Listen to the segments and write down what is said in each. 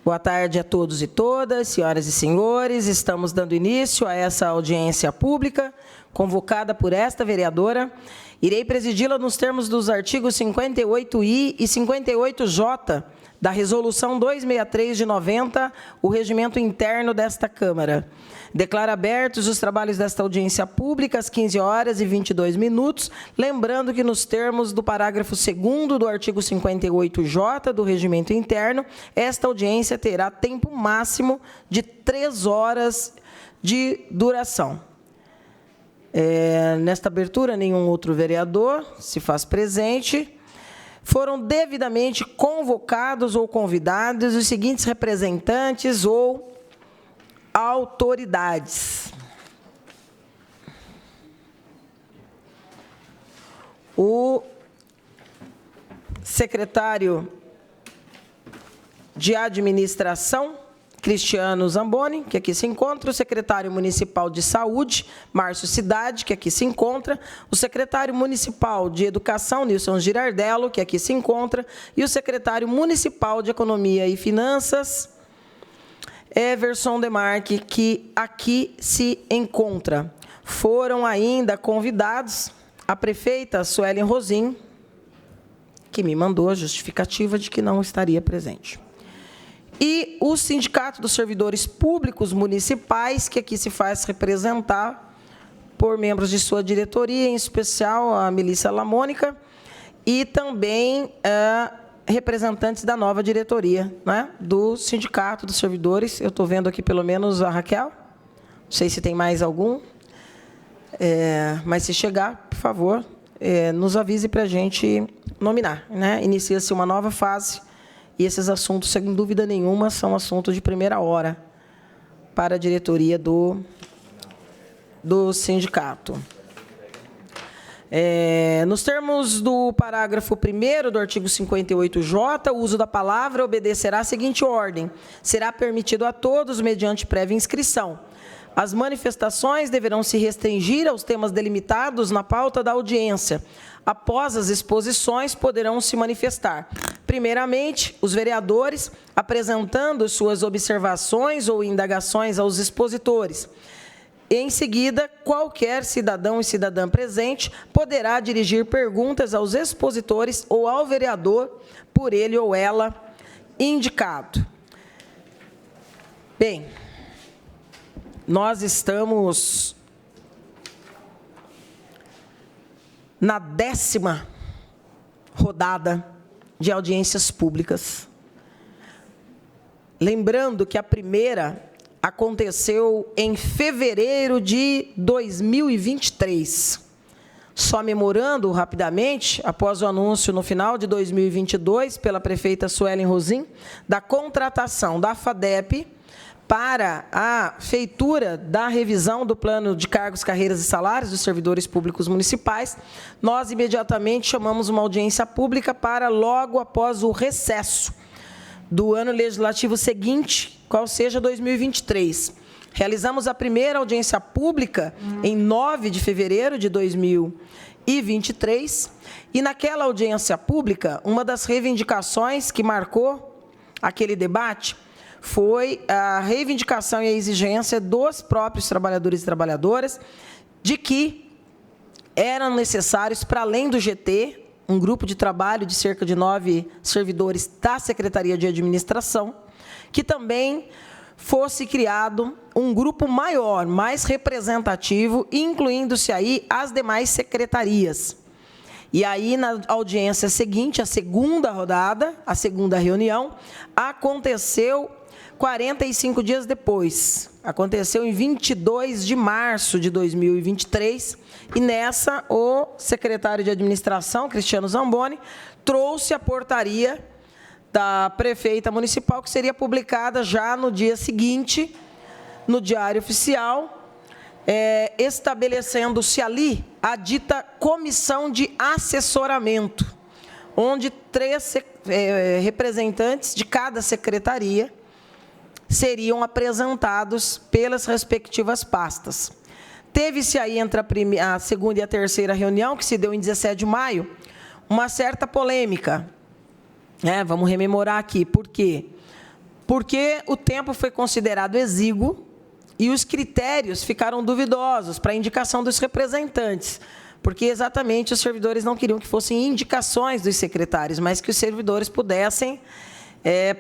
Boa tarde a todos e todas, senhoras e senhores. Estamos dando início a essa audiência pública, convocada por esta vereadora. Irei presidi-la nos termos dos artigos 58I e 58J da Resolução 263 de 90, o regimento interno desta Câmara. Declaro abertos os trabalhos desta audiência pública às 15h22, lembrando que nos termos do parágrafo 2º do artigo 58J do regimento interno, esta audiência terá tempo máximo de 3 horas de duração. Nesta abertura, nenhum outro vereador se faz presente. Foram devidamente convocados ou convidados os seguintes representantes ou autoridades: o secretário de Administração, Cristiano Zamboni, que aqui se encontra, o secretário municipal de Saúde, Márcio Cidade, que aqui se encontra, o secretário municipal de Educação, Nilson Girardello, que aqui se encontra, e o secretário municipal de Economia e Finanças, Everson Demarque, que aqui se encontra. Foram ainda convidados a prefeita Suelen Rosim, que me mandou a justificativa de que não estaria presente. E o Sindicato dos Servidores Públicos Municipais, que aqui se faz representar por membros de sua diretoria, em especial a Melissa Lamônica, e também representantes da nova diretoria, né, do Sindicato dos Servidores. Eu estou vendo aqui pelo menos a Raquel, não sei se tem mais algum, mas se chegar, por favor, nos avise para a gente nominar, né? Inicia-se uma nova fase. E esses assuntos, sem dúvida nenhuma, são assuntos de primeira hora para a diretoria do sindicato. Nos termos do parágrafo 1º do artigo 58J, o uso da palavra obedecerá à seguinte ordem: será permitido a todos, mediante prévia inscrição. As manifestações deverão se restringir aos temas delimitados na pauta da audiência. Após as exposições, poderão se manifestar, primeiramente, os vereadores apresentando suas observações ou indagações aos expositores. Em seguida, qualquer cidadão e cidadã presente poderá dirigir perguntas aos expositores ou ao vereador por ele ou ela indicado. Bem, nós estamos na 10ª rodada de audiências públicas. Lembrando que a primeira aconteceu em fevereiro de 2023. Só memorando rapidamente, após o anúncio no final de 2022, pela prefeita Suelen Rosim, da contratação da FADEP para a feitura da revisão do plano de cargos, carreiras e salários dos servidores públicos municipais, nós imediatamente chamamos uma audiência pública para logo após o recesso do ano legislativo seguinte, qual seja 2023. Realizamos a primeira audiência pública em 9 de fevereiro de 2023, e naquela audiência pública, uma das reivindicações que marcou aquele debate foi a reivindicação e a exigência dos próprios trabalhadores e trabalhadoras de que eram necessários, para além do GT, um grupo de trabalho de cerca de 9 servidores da Secretaria de Administração, que também fosse criado um grupo maior, mais representativo, incluindo-se aí as demais secretarias. E aí, na audiência seguinte, a segunda rodada, a segunda reunião, aconteceu 45 dias depois. Aconteceu em 22 de março de 2023, e nessa o secretário de Administração, Cristiano Zamboni, trouxe a portaria da prefeita municipal, que seria publicada já no dia seguinte, no Diário Oficial, estabelecendo-se ali a dita comissão de assessoramento, onde 3 representantes de cada secretaria seriam apresentados pelas respectivas pastas. Teve-se aí, entre a segunda e a terceira reunião, que se deu em 17 de maio, uma certa polêmica. Vamos rememorar aqui, por quê? porque o tempo foi considerado exíguo e os critérios ficaram duvidosos para a indicação dos representantes, porque exatamente os servidores não queriam que fossem indicações dos secretários, mas que os servidores pudessem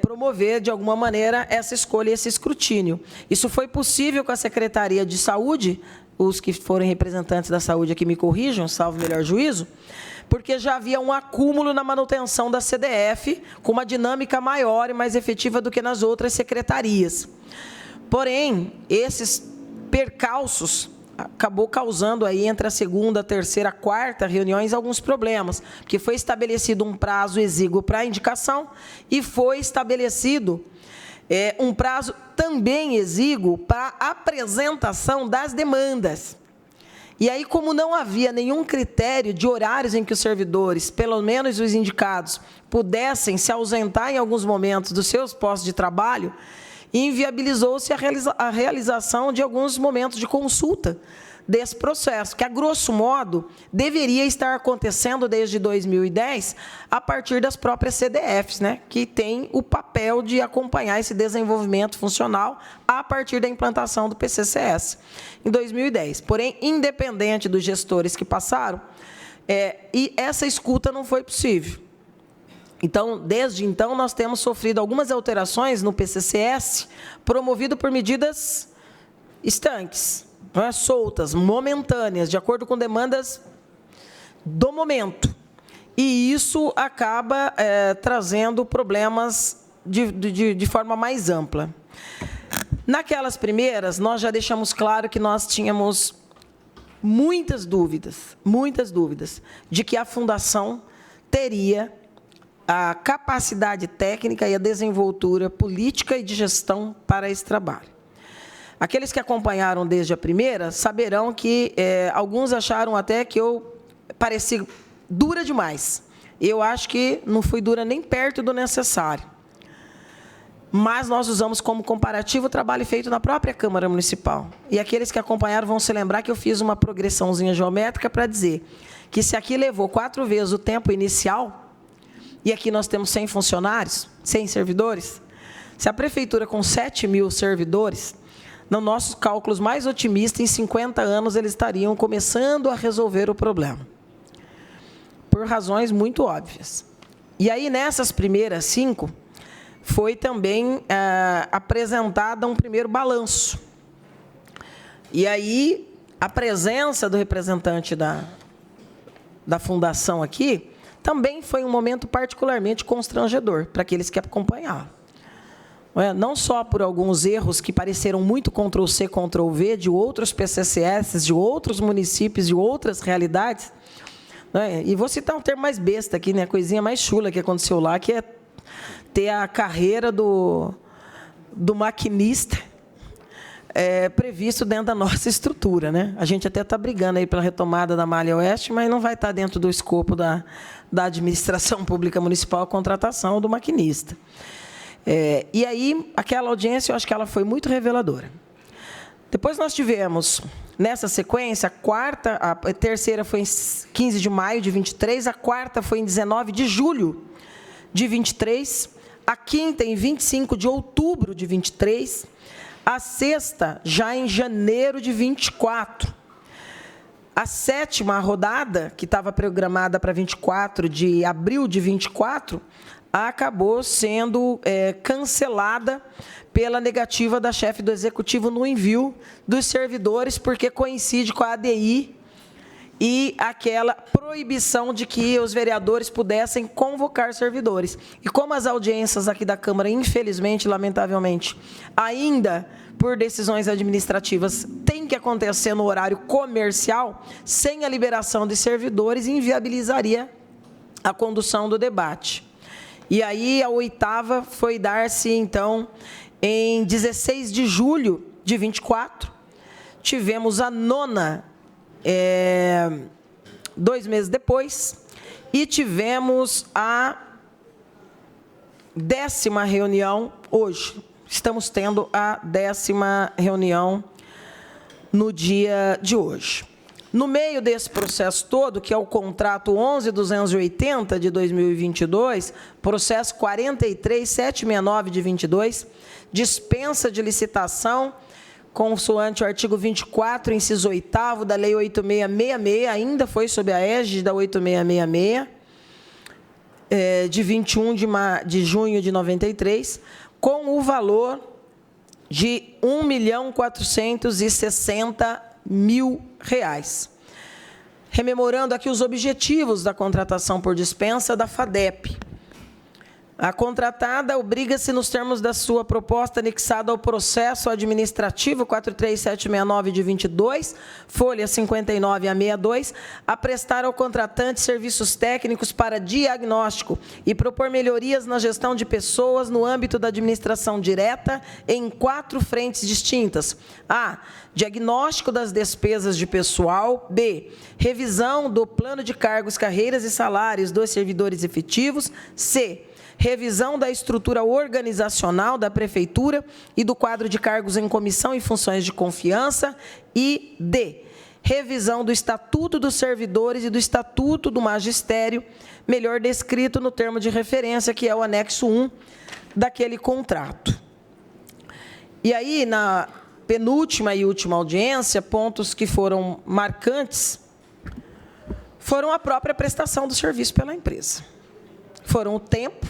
promover, de alguma maneira, essa escolha e esse escrutínio. Isso foi possível com a Secretaria de Saúde, os que forem representantes da saúde aqui me corrijam, salvo melhor juízo, porque já havia um acúmulo na manutenção da CDF, com uma dinâmica maior e mais efetiva do que nas outras secretarias. Porém, esses percalços acabou causando aí entre a segunda, terceira, quarta reuniões alguns problemas, porque foi estabelecido um prazo exíguo para a indicação e foi estabelecido um prazo também exíguo para a apresentação das demandas. E aí, como não havia nenhum critério de horários em que os servidores, pelo menos os indicados, pudessem se ausentar em alguns momentos dos seus postos de trabalho, inviabilizou-se a realização de alguns momentos de consulta desse processo, que, a grosso modo, deveria estar acontecendo desde 2010, a partir das próprias CDFs, né, que tem o papel de acompanhar esse desenvolvimento funcional a partir da implantação do PCCS, em 2010. Porém, independente dos gestores que passaram, e essa escuta não foi possível. Então, desde então, nós temos sofrido algumas alterações no PCCS, promovido por medidas estanques, soltas, momentâneas, de acordo com demandas do momento. E isso acaba trazendo problemas de forma mais ampla. Naquelas primeiras, nós já deixamos claro que nós tínhamos muitas dúvidas de que a Fundação teria a capacidade técnica e a desenvoltura política e de gestão para esse trabalho. Aqueles que acompanharam desde a primeira saberão que alguns acharam até que eu pareci dura demais. Eu acho que não fui dura nem perto do necessário. Mas nós usamos como comparativo o trabalho feito na própria Câmara Municipal. E aqueles que acompanharam vão se lembrar que eu fiz uma progressãozinha geométrica para dizer que se aqui levou 4 vezes o tempo inicial, e aqui nós temos 100 funcionários, 100 servidores, se a Prefeitura com 7.000 servidores, nos nossos cálculos mais otimistas, em 50 anos, eles estariam começando a resolver o problema. Por razões muito óbvias. E aí, nessas primeiras 5, foi também apresentada um primeiro balanço. E aí, a presença do representante da Fundação aqui também foi um momento particularmente constrangedor para aqueles que acompanharam. Não só por alguns erros que pareceram muito Ctrl+C, Ctrl+V de outros PCCS, de outros municípios, de outras realidades. E vou citar um termo mais besta aqui, né? A coisinha mais chula que aconteceu lá, que é ter a carreira do maquinista previsto dentro da nossa estrutura, né? A gente até está brigando aí pela retomada da Malha Oeste, mas não vai estar dentro do escopo da administração pública municipal a contratação do maquinista. E aí, aquela audiência, eu acho que ela foi muito reveladora. Depois nós tivemos, nessa sequência, a terceira foi em 15 de maio de 23, a quarta foi em 19 de julho de 23, a quinta em 25 de outubro de 23, a sexta já em janeiro de 24. A sétima rodada, que estava programada para 24 de abril de 24, acabou sendo cancelada pela negativa da chefe do Executivo no envio dos servidores, porque coincide com a ADI e aquela proibição de que os vereadores pudessem convocar servidores. E como as audiências aqui da Câmara, infelizmente, lamentavelmente, ainda por decisões administrativas, tem que acontecer no horário comercial, sem a liberação de servidores, inviabilizaria a condução do debate. E aí, a oitava foi dar-se, então, em 16 de julho de 24, tivemos a nona, 2 meses depois, e tivemos a 10ª reunião hoje. Estamos tendo a 10ª reunião no dia de hoje. No meio desse processo todo, que é o contrato 11.280 de 2022, processo 43.769 de 22, dispensa de licitação, consoante o artigo 24, inciso 8º da Lei 8666, ainda foi sob a égide da 8666, de 21 de junho de 93, com o valor de R$ 1.460.000. Rememorando aqui os objetivos da contratação por dispensa da FADEP. A contratada obriga-se, nos termos da sua proposta anexada ao processo administrativo 43769 de 22, folha 59 a 62, a prestar ao contratante serviços técnicos para diagnóstico e propor melhorias na gestão de pessoas no âmbito da administração direta em 4 frentes distintas. A. Diagnóstico das despesas de pessoal. B. Revisão do plano de cargos, carreiras e salários dos servidores efetivos. C. Revisão da estrutura organizacional da Prefeitura e do quadro de cargos em comissão e funções de confiança. E D. Revisão do Estatuto dos Servidores e do Estatuto do Magistério, melhor descrito no termo de referência, que é o anexo 1 daquele contrato. E aí, na penúltima e última audiência, pontos que foram marcantes foram a própria prestação do serviço pela empresa. Foram o tempo,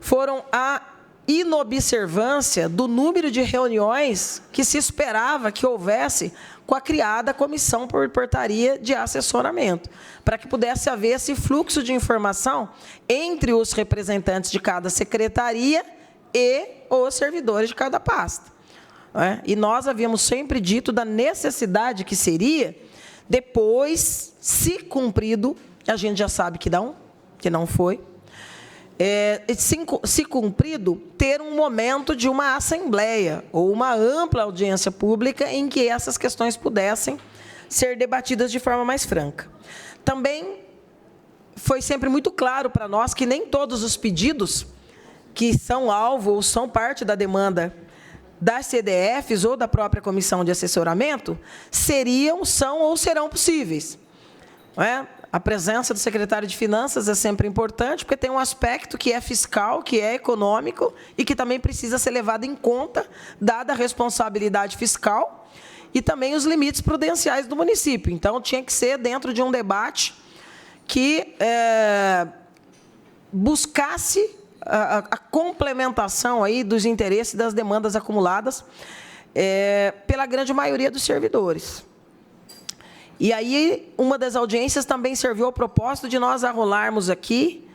foram a inobservância do número de reuniões que se esperava que houvesse com a criada comissão por portaria de assessoramento, para que pudesse haver esse fluxo de informação entre os representantes de cada secretaria e os servidores de cada pasta. E nós havíamos sempre dito da necessidade que seria, depois, se cumprido, a gente já sabe que não foi, se cumprido, ter um momento de uma assembleia ou uma ampla audiência pública em que essas questões pudessem ser debatidas de forma mais franca. Também foi sempre muito claro para nós que nem todos os pedidos que são alvo ou são parte da demanda das CDFs ou da própria comissão de assessoramento são ou serão possíveis. Não é? A presença do secretário de Finanças é sempre importante, porque tem um aspecto que é fiscal, que é econômico e que também precisa ser levado em conta, dada a responsabilidade fiscal e também os limites prudenciais do município. Então, tinha que ser dentro de um debate que buscasse a complementação aí dos interesses das demandas acumuladas pela grande maioria dos servidores. E aí, uma das audiências também serviu ao propósito de nós arrolarmos aqui,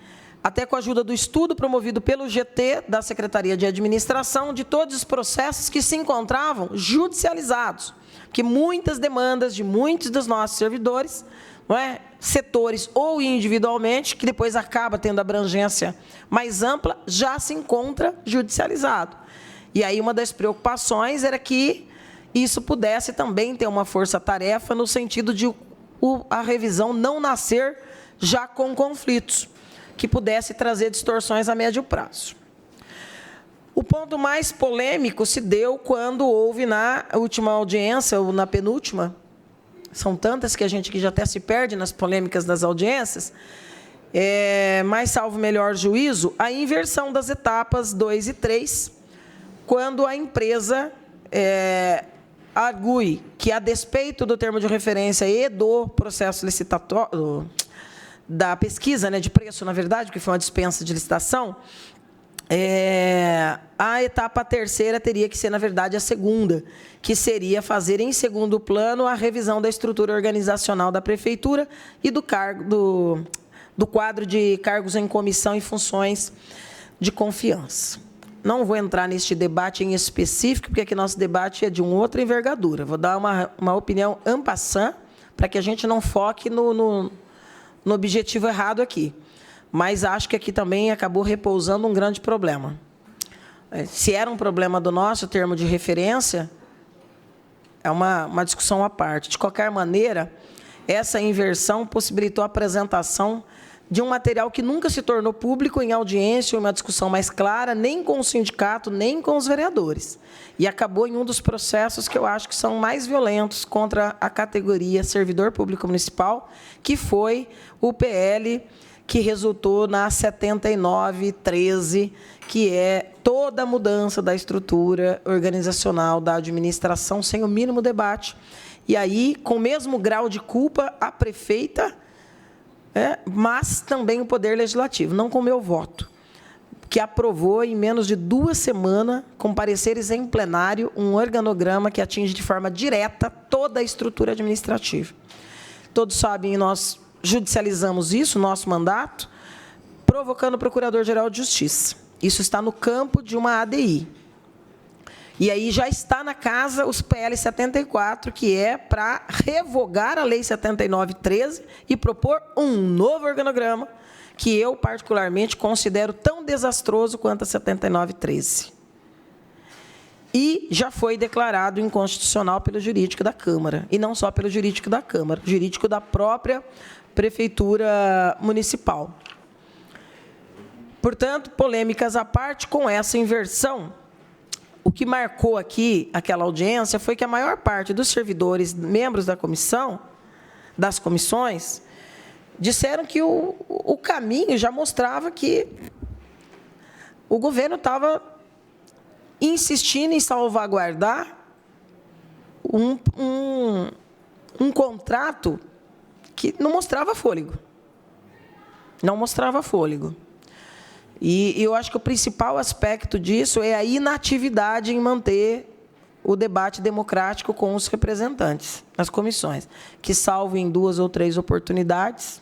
até com a ajuda do estudo promovido pelo GT da Secretaria de Administração, de todos os processos que se encontravam judicializados, que muitas demandas de muitos dos nossos servidores, setores ou individualmente, que depois acaba tendo abrangência mais ampla, já se encontra judicializado. E aí, uma das preocupações era que isso pudesse também ter uma força-tarefa no sentido de a revisão não nascer já com conflitos, que pudesse trazer distorções a médio prazo. O ponto mais polêmico se deu quando houve na última audiência, ou na penúltima, são tantas que a gente que já até se perde nas polêmicas das audiências, mas, salvo melhor juízo, a inversão das etapas 2 e 3, quando a empresa argue que, a despeito do termo de referência e do processo licitatório, da pesquisa de preço, na verdade, que foi uma dispensa de licitação, a etapa terceira teria que ser, na verdade, a segunda, que seria fazer em segundo plano a revisão da estrutura organizacional da Prefeitura e do quadro de cargos em comissão e funções de confiança. Não vou entrar neste debate em específico, porque aqui nosso debate é de uma outra envergadura. Vou dar uma opinião en passant, para que a gente não foque no objetivo errado aqui. Mas acho que aqui também acabou repousando um grande problema. Se era um problema do nosso termo de referência, é uma discussão à parte. De qualquer maneira, essa inversão possibilitou a apresentação de um material que nunca se tornou público em audiência ou uma discussão mais clara, nem com o sindicato, nem com os vereadores. E acabou em um dos processos que eu acho que são mais violentos contra a categoria servidor público municipal, que foi o PL que resultou na 7913, que é toda a mudança da estrutura organizacional da administração sem o mínimo debate. E aí, com o mesmo grau de culpa, a prefeita, mas também o Poder Legislativo, não com o meu voto, que aprovou em menos de 2 semanas, com pareceres em plenário, um organograma que atinge de forma direta toda a estrutura administrativa. Todos sabem, nós judicializamos isso, nosso mandato, provocando o Procurador-Geral de Justiça. Isso está no campo de uma ADI. E aí já está na casa os PL 74, que é para revogar a Lei 7913 e propor um novo organograma, que eu, particularmente, considero tão desastroso quanto a 7913. E já foi declarado inconstitucional pelo jurídico da Câmara. E não só pelo jurídico da Câmara, jurídico da própria Prefeitura Municipal. Portanto, polêmicas à parte, com essa inversão, o que marcou aqui aquela audiência foi que a maior parte dos servidores, membros da comissão, das comissões, disseram que o caminho já mostrava que o governo estava insistindo em salvaguardar um contrato que não mostrava fôlego. Não mostrava fôlego. E eu acho que o principal aspecto disso é a inatividade em manter o debate democrático com os representantes, as comissões, que, salvo em 2 ou 3 oportunidades,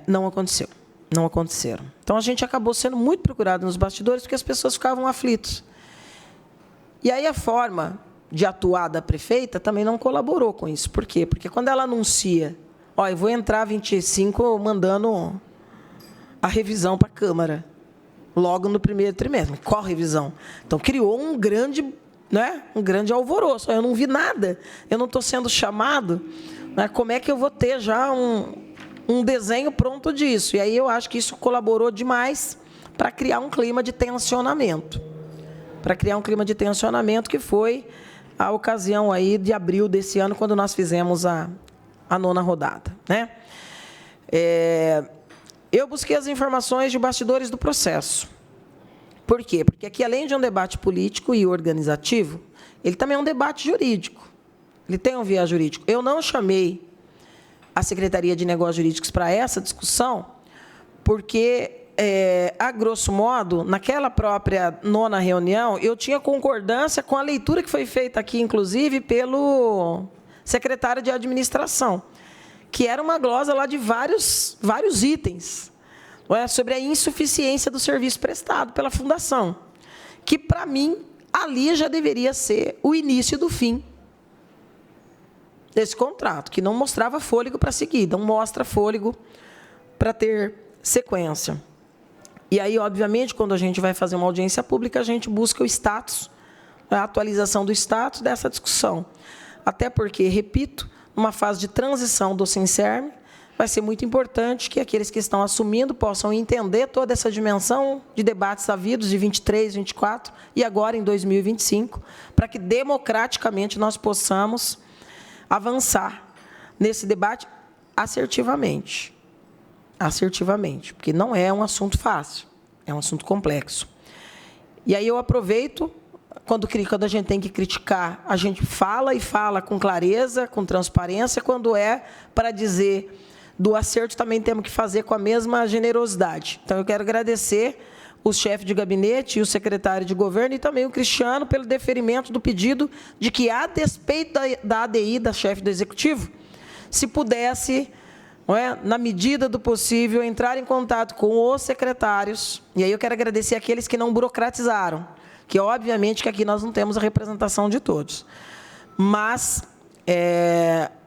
não aconteceu. Não aconteceram. Então, a gente acabou sendo muito procurado nos bastidores, porque as pessoas ficavam aflitas. E aí a forma de atuar da prefeita também não colaborou com isso. Por quê? Porque quando ela anuncia, eu vou entrar 25 mandando a revisão para a Câmara, logo no primeiro trimestre. Qual revisão? Então, criou um grande alvoroço. Eu não vi nada, eu não estou sendo chamado. Como é que eu vou ter já um desenho pronto disso? E aí eu acho que isso colaborou demais para criar um clima de tensionamento. Que foi a ocasião aí de abril desse ano, quando nós fizemos a 9ª rodada. Eu busquei as informações de bastidores do processo. Por quê? Porque aqui, além de um debate político e organizativo, ele também é um debate jurídico. Ele tem um viés jurídico. Eu não chamei a Secretaria de Negócios Jurídicos para essa discussão, porque, a grosso modo, naquela própria 9ª reunião, eu tinha concordância com a leitura que foi feita aqui, inclusive, pelo secretário de Administração, que era uma glosa lá de vários itens, sobre a insuficiência do serviço prestado pela Fundação, que, para mim, ali já deveria ser o início do fim desse contrato, que não mostrava fôlego para seguir, não mostra fôlego para ter sequência. E aí, obviamente, quando a gente vai fazer uma audiência pública, a gente busca o status, a atualização do status dessa discussão. Até porque, repito, numa fase de transição do Sincerme, vai ser muito importante que aqueles que estão assumindo possam entender toda essa dimensão de debates havidos de 23, 24 e agora em 2025, para que democraticamente nós possamos avançar nesse debate assertivamente. Porque não é um assunto fácil, é um assunto complexo. E aí eu aproveito, quando a gente tem que criticar, a gente fala e fala com clareza, com transparência. Quando é para dizer do acerto, também temos que fazer com a mesma generosidade. Então, eu quero agradecer o chefe de gabinete e o secretário de governo e também o Cristiano pelo deferimento do pedido de que, a despeito da ADI, da chefe do Executivo, se pudesse, na medida do possível, entrar em contato com os secretários. E aí eu quero agradecer aqueles que não burocratizaram, que, obviamente, que aqui nós não temos a representação de todos. Mas,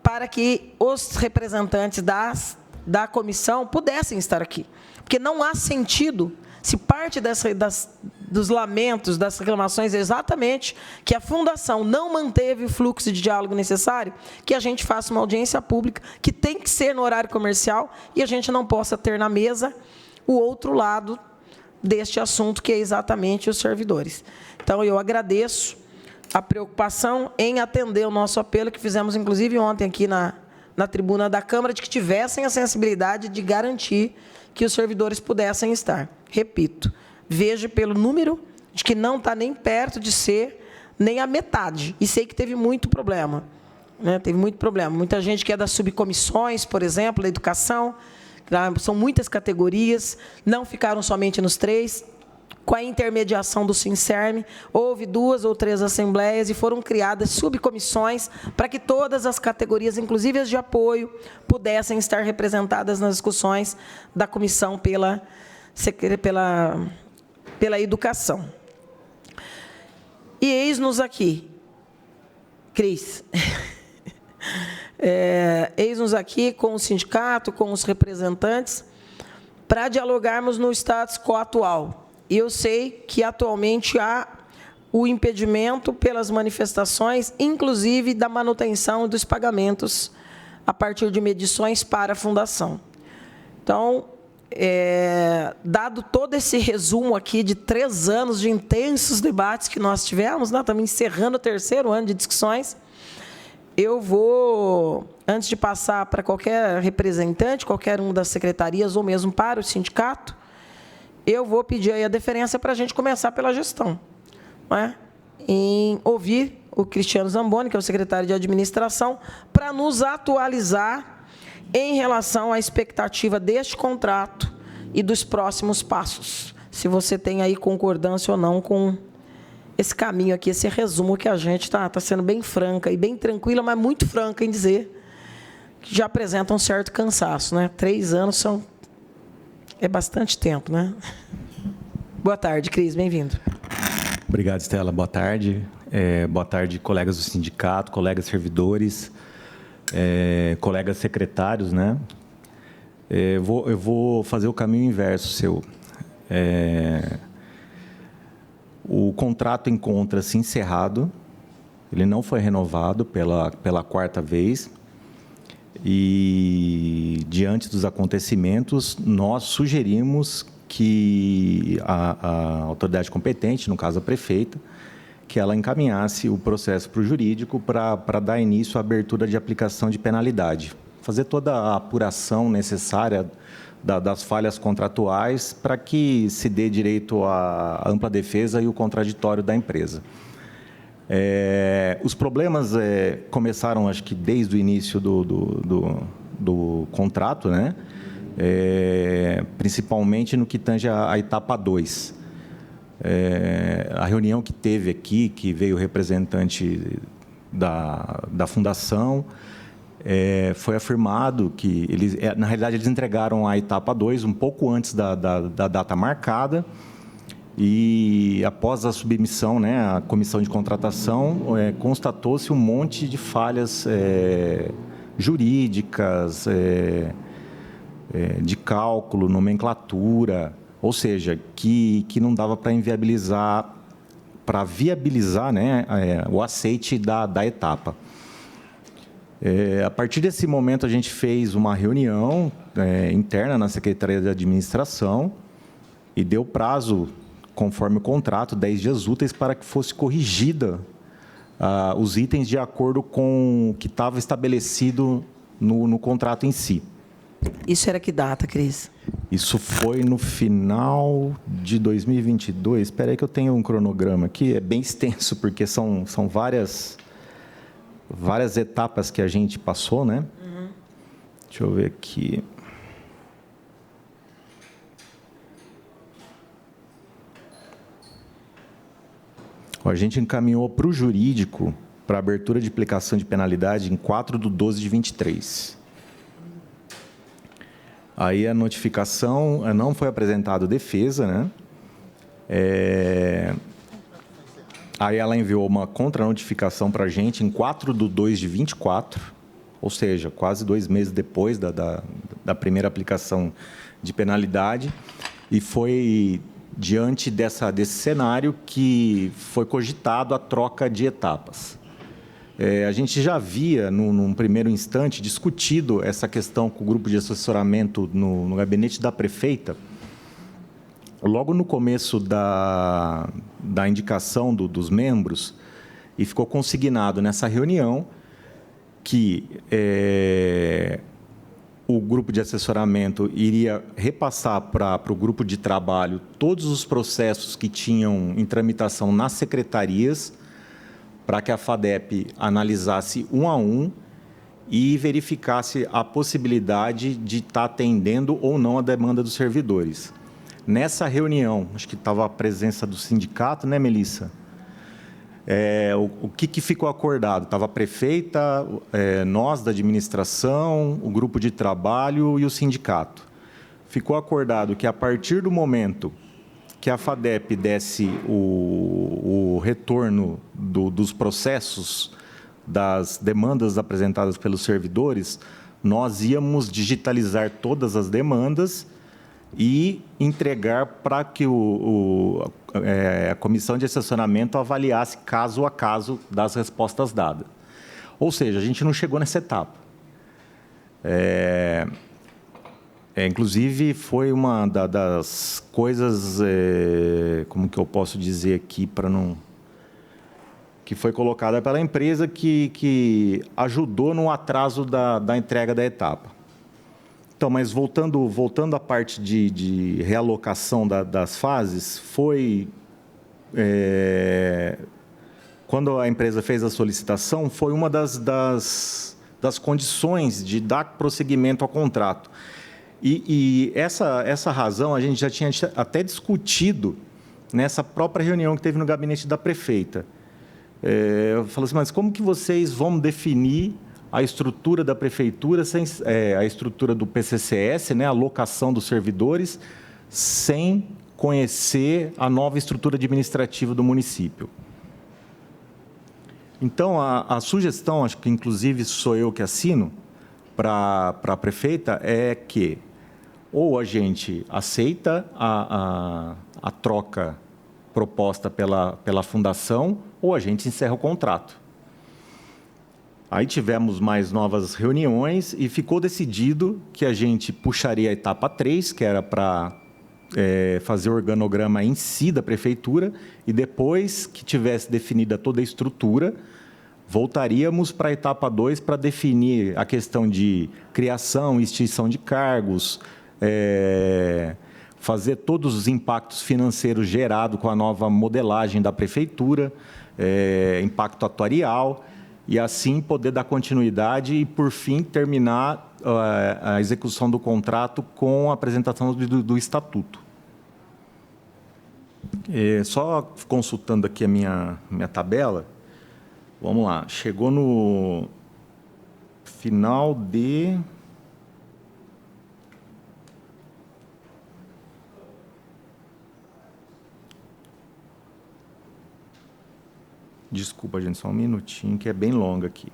para que os representantes das da comissão pudessem estar aqui. Porque não há sentido, se parte dos lamentos, das reclamações, é exatamente que a Fundação não manteve o fluxo de diálogo necessário, que a gente faça uma audiência pública, que tem que ser no horário comercial, e a gente não possa ter na mesa o outro lado deste assunto, que é exatamente os servidores. Então, eu agradeço a preocupação em atender o nosso apelo, que fizemos, inclusive, ontem aqui na tribuna da Câmara, de que tivessem a sensibilidade de garantir que os servidores pudessem estar. Repito, vejo pelo número de que não está nem perto de ser nem a metade, e sei que teve muito problema. Né? Teve muito problema. Muita gente que é das subcomissões, por exemplo, da educação, são muitas categorias, não ficaram somente nos 3, com a intermediação do Sincerme, houve 2 ou 3 assembleias e foram criadas subcomissões para que todas as categorias, inclusive as de apoio, pudessem estar representadas nas discussões da comissão pela educação. E eis-nos aqui, Cris, eis-nos aqui com o sindicato, com os representantes, para dialogarmos no status quo atual. E eu sei que atualmente há o impedimento pelas manifestações, inclusive da manutenção dos pagamentos a partir de medições para a Fundação. Então, dado todo esse resumo aqui de 3 anos de intensos debates que nós tivemos, né, estamos encerrando o 3º ano de discussões, eu vou, antes de passar para qualquer representante, qualquer uma das secretarias, ou mesmo para o sindicato, eu vou pedir aí a deferência para a gente começar pela gestão, não é? Em ouvir o Cristiano Zamboni, que é o secretário de Administração, para nos atualizar em relação à expectativa deste contrato e dos próximos passos. Se você tem aí concordância ou não com esse caminho aqui, esse resumo que a gente está sendo bem franca e bem tranquila, mas muito franca em dizer que já apresenta um certo cansaço, né? 3 anos é bastante tempo, né? Boa tarde, Cris, bem-vindo. Obrigado, Estela. Boa tarde. Boa tarde, colegas do sindicato, colegas servidores, colegas secretários, né? Eu vou fazer o caminho inverso seu. O contrato encontra-se encerrado, ele não foi renovado pela 4ª vez, e, diante dos acontecimentos, nós sugerimos que a autoridade competente, no caso a prefeita, que ela encaminhasse o processo para o jurídico para dar início à abertura de aplicação de penalidade, fazer toda a apuração necessária das falhas contratuais para que se dê direito à ampla defesa e o contraditório da empresa. Os problemas começaram, acho que desde o início do contrato, né? Principalmente no que tange à etapa 2. A reunião que teve aqui, que veio o representante da Fundação, foi afirmado que, na realidade, eles entregaram a etapa 2 um pouco antes da data marcada, e, após a submissão, né, à comissão de contratação, constatou-se um monte de falhas jurídicas, de cálculo, nomenclatura, ou seja, que não dava para inviabilizar, para viabilizar, né, o aceite da etapa. A partir desse momento, a gente fez uma reunião interna na Secretaria de Administração e deu prazo, conforme o contrato, 10 dias úteis para que fosse corrigida os itens de acordo com o que estava estabelecido no contrato em si. Isso era que data, Cris? Isso foi no final de 2022. Espera aí que eu tenho um cronograma aqui, é bem extenso, porque são várias etapas que a gente passou, né? Uhum. Deixa eu ver aqui. A gente encaminhou para o jurídico para abertura de aplicação de penalidade em 4/12/23. Aí a notificação, não foi apresentada defesa, né? Aí ela enviou uma contranotificação para a gente em 4/2/24, ou seja, quase 2 meses depois da primeira aplicação de penalidade, e foi diante desse cenário que foi cogitado a troca de etapas. A gente já havia, num primeiro instante, discutido essa questão com o grupo de assessoramento no gabinete da prefeita, logo no começo da indicação dos membros, e ficou consignado nessa reunião que o grupo de assessoramento iria repassar para o grupo de trabalho todos os processos que tinham em tramitação nas secretarias, para que a FADEP analisasse um a um e verificasse a possibilidade de estar atendendo ou não a demanda dos servidores. Nessa reunião, acho que estava a presença do sindicato, né, Melissa? O que ficou acordado? Estava a prefeita, nós da administração, o grupo de trabalho e o sindicato. Ficou acordado que, a partir do momento que a FADEP desse o retorno dos processos, das demandas apresentadas pelos servidores, nós íamos digitalizar todas as demandas e entregar para que a comissão de assessoramento avaliasse caso a caso das respostas dadas. Ou seja, a gente não chegou nessa etapa. Inclusive, foi uma das coisas, como que eu posso dizer aqui, para não... que foi colocada pela empresa que ajudou no atraso da entrega da etapa. Então, mas voltando à parte de realocação das fases, foi... quando a empresa fez a solicitação, foi uma das condições de dar prosseguimento ao contrato. E essa razão a gente já tinha até discutido nessa própria reunião que teve no gabinete da prefeita. Eu falei assim, mas como que vocês vão definir a estrutura da prefeitura, a estrutura do PCCS, né, a alocação dos servidores, sem conhecer a nova estrutura administrativa do município? Então, a sugestão, acho que inclusive sou eu que assino, para a prefeita, é que ou a gente aceita a troca proposta pela fundação, ou a gente encerra o contrato. Aí tivemos mais novas reuniões e ficou decidido que a gente puxaria a etapa 3, que era para fazer o organograma em si da prefeitura, e depois que tivesse definida toda a estrutura, voltaríamos para a etapa 2 para definir a questão de criação e extinção de cargos, fazer todos os impactos financeiros gerados com a nova modelagem da prefeitura, impacto atuarial, e assim poder dar continuidade e, por fim, terminar a execução do contrato com a apresentação do estatuto. Só consultando aqui a minha tabela, vamos lá, chegou no final de... Desculpa, gente, só um minutinho, que é bem longa aqui.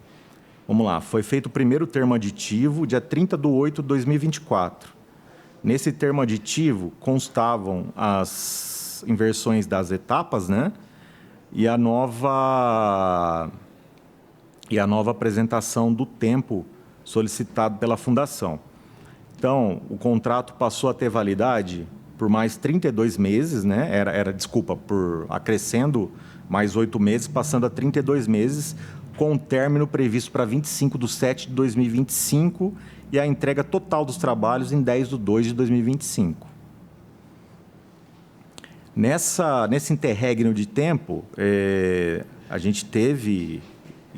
Vamos lá, foi feito o primeiro termo aditivo, dia 30/8/2024. Nesse termo aditivo, constavam as inversões das etapas, né? E a nova apresentação do tempo solicitado pela Fundação. Então, o contrato passou a ter validade por mais 32 meses, né? Por acrescendo mais 8 meses, passando a 32 meses, com o término previsto para 25/7/2025 e a entrega total dos trabalhos em 10/2/2025. Nesse interregno de tempo, a gente teve,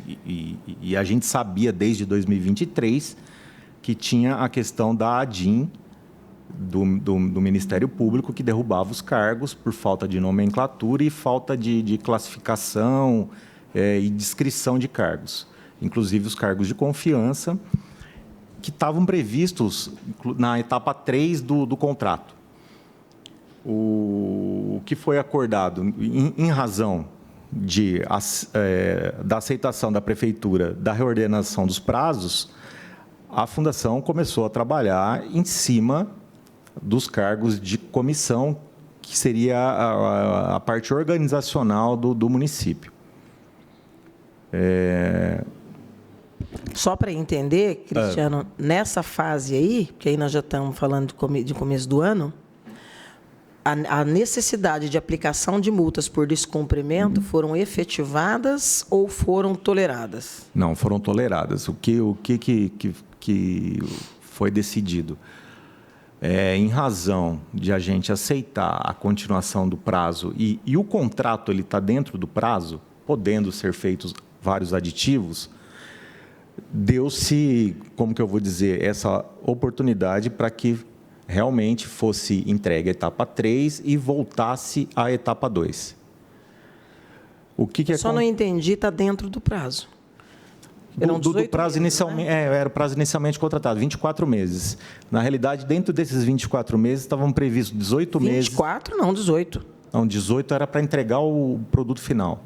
e a gente sabia desde 2023, que tinha a questão da ADIM, do Ministério Público, que derrubava os cargos por falta de nomenclatura e falta de classificação e descrição de cargos, inclusive os cargos de confiança, que estavam previstos na etapa 3 do contrato. O que foi acordado, em razão da aceitação da Prefeitura da reordenação dos prazos, a fundação começou a trabalhar em cima dos cargos de comissão, que seria a parte organizacional do município. Só para entender, Cristiano, nessa fase aí, porque aí nós já estamos falando de começo do ano, a necessidade de aplicação de multas por descumprimento foram efetivadas ou foram toleradas? Não, foram toleradas. O que foi decidido? Em razão de a gente aceitar a continuação do prazo e o contrato ele está dentro do prazo, podendo ser feitos vários aditivos, deu-se, como que eu vou dizer, essa oportunidade para que realmente fosse entregue a etapa 3 e voltasse à etapa 2. O que Só não entendi, está dentro do prazo. Do prazo inicialmente, né? Era o prazo inicialmente contratado, 24 meses. Na realidade, dentro desses 24 meses, estavam previstos 18 meses. 24, não, 18. Não, 18 era para entregar o produto final.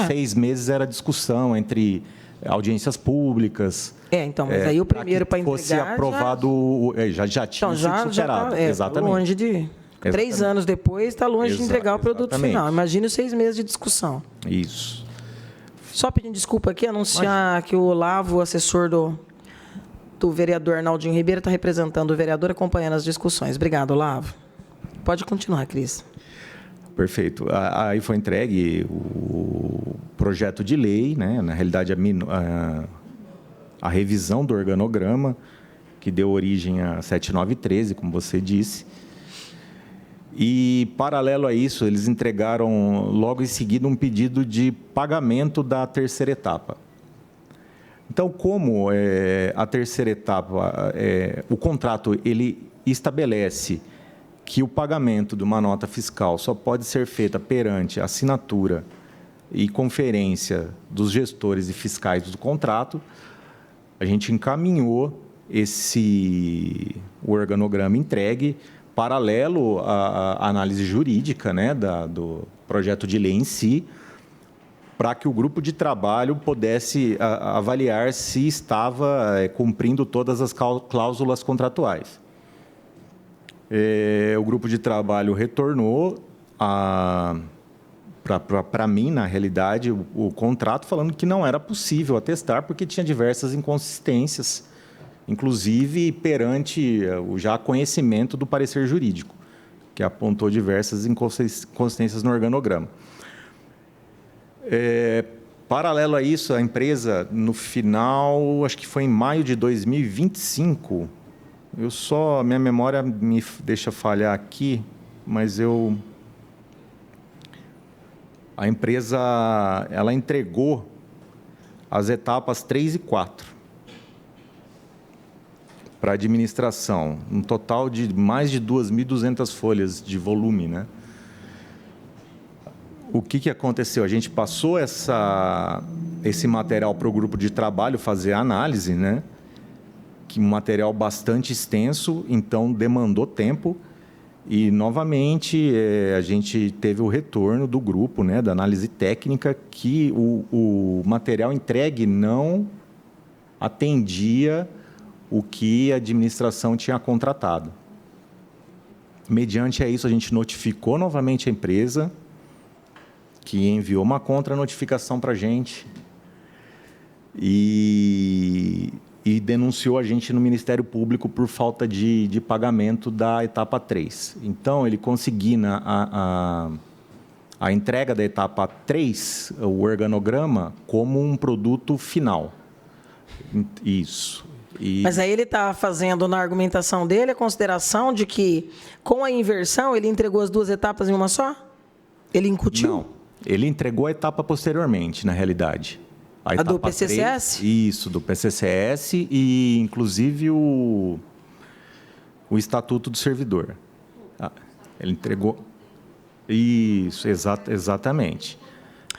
6 meses era discussão entre audiências públicas. Então, mas aí o primeiro para entregar... fosse aprovado, já tinha sido superado. Exatamente. Longe de... 3 anos depois, está longe de entregar o produto final. Imagine os 6 meses de discussão. Isso. Só pedindo desculpa aqui, anunciar que o Olavo, assessor do vereador Arnaldinho Ribeiro, está representando o vereador, acompanhando as discussões. Obrigado, Olavo. Pode continuar, Cris. Perfeito. Aí foi entregue o projeto de lei, né? Na realidade, a revisão do organograma, que deu origem a 7913, como você disse. E, paralelo a isso, eles entregaram logo em seguida um pedido de pagamento da terceira etapa. Então, como a terceira etapa, o contrato ele estabelece que o pagamento de uma nota fiscal só pode ser feita perante assinatura e conferência dos gestores e fiscais do contrato, a gente encaminhou o organograma entregue, paralelo à análise jurídica, né, do projeto de lei em si, para que o grupo de trabalho pudesse avaliar se estava cumprindo todas as cláusulas contratuais. O grupo de trabalho retornou para mim, na realidade, o contrato, falando que não era possível atestar, porque tinha diversas inconsistências, inclusive perante o já conhecimento do parecer jurídico, que apontou diversas inconsistências no organograma. Paralelo a isso, a empresa, no final, acho que foi em maio de 2025, minha memória me deixa falhar aqui, mas a empresa, ela entregou as etapas 3 e 4 para a administração, um total de mais de 2.200 folhas de volume, né? O que aconteceu? A gente passou esse material para o grupo de trabalho fazer a análise, né? Que um material bastante extenso, então demandou tempo. E, novamente, a gente teve o retorno do grupo, né, da análise técnica, que o material entregue não atendia o que a administração tinha contratado. Mediante a isso, a gente notificou novamente a empresa, que enviou uma contra-notificação para a gente e denunciou a gente no Ministério Público por falta de pagamento da etapa 3. Então, ele consigna a entrega da etapa 3, o organograma, como um produto final. Isso. Mas aí ele está fazendo, na argumentação dele, a consideração de que, com a inversão, ele entregou as 2 etapas em uma só? Ele incutiu? Não, ele entregou a etapa posteriormente, na realidade. A do PCCS? 3, isso, do PCCS e, inclusive, o Estatuto do Servidor. Ele entregou... Isso, exatamente.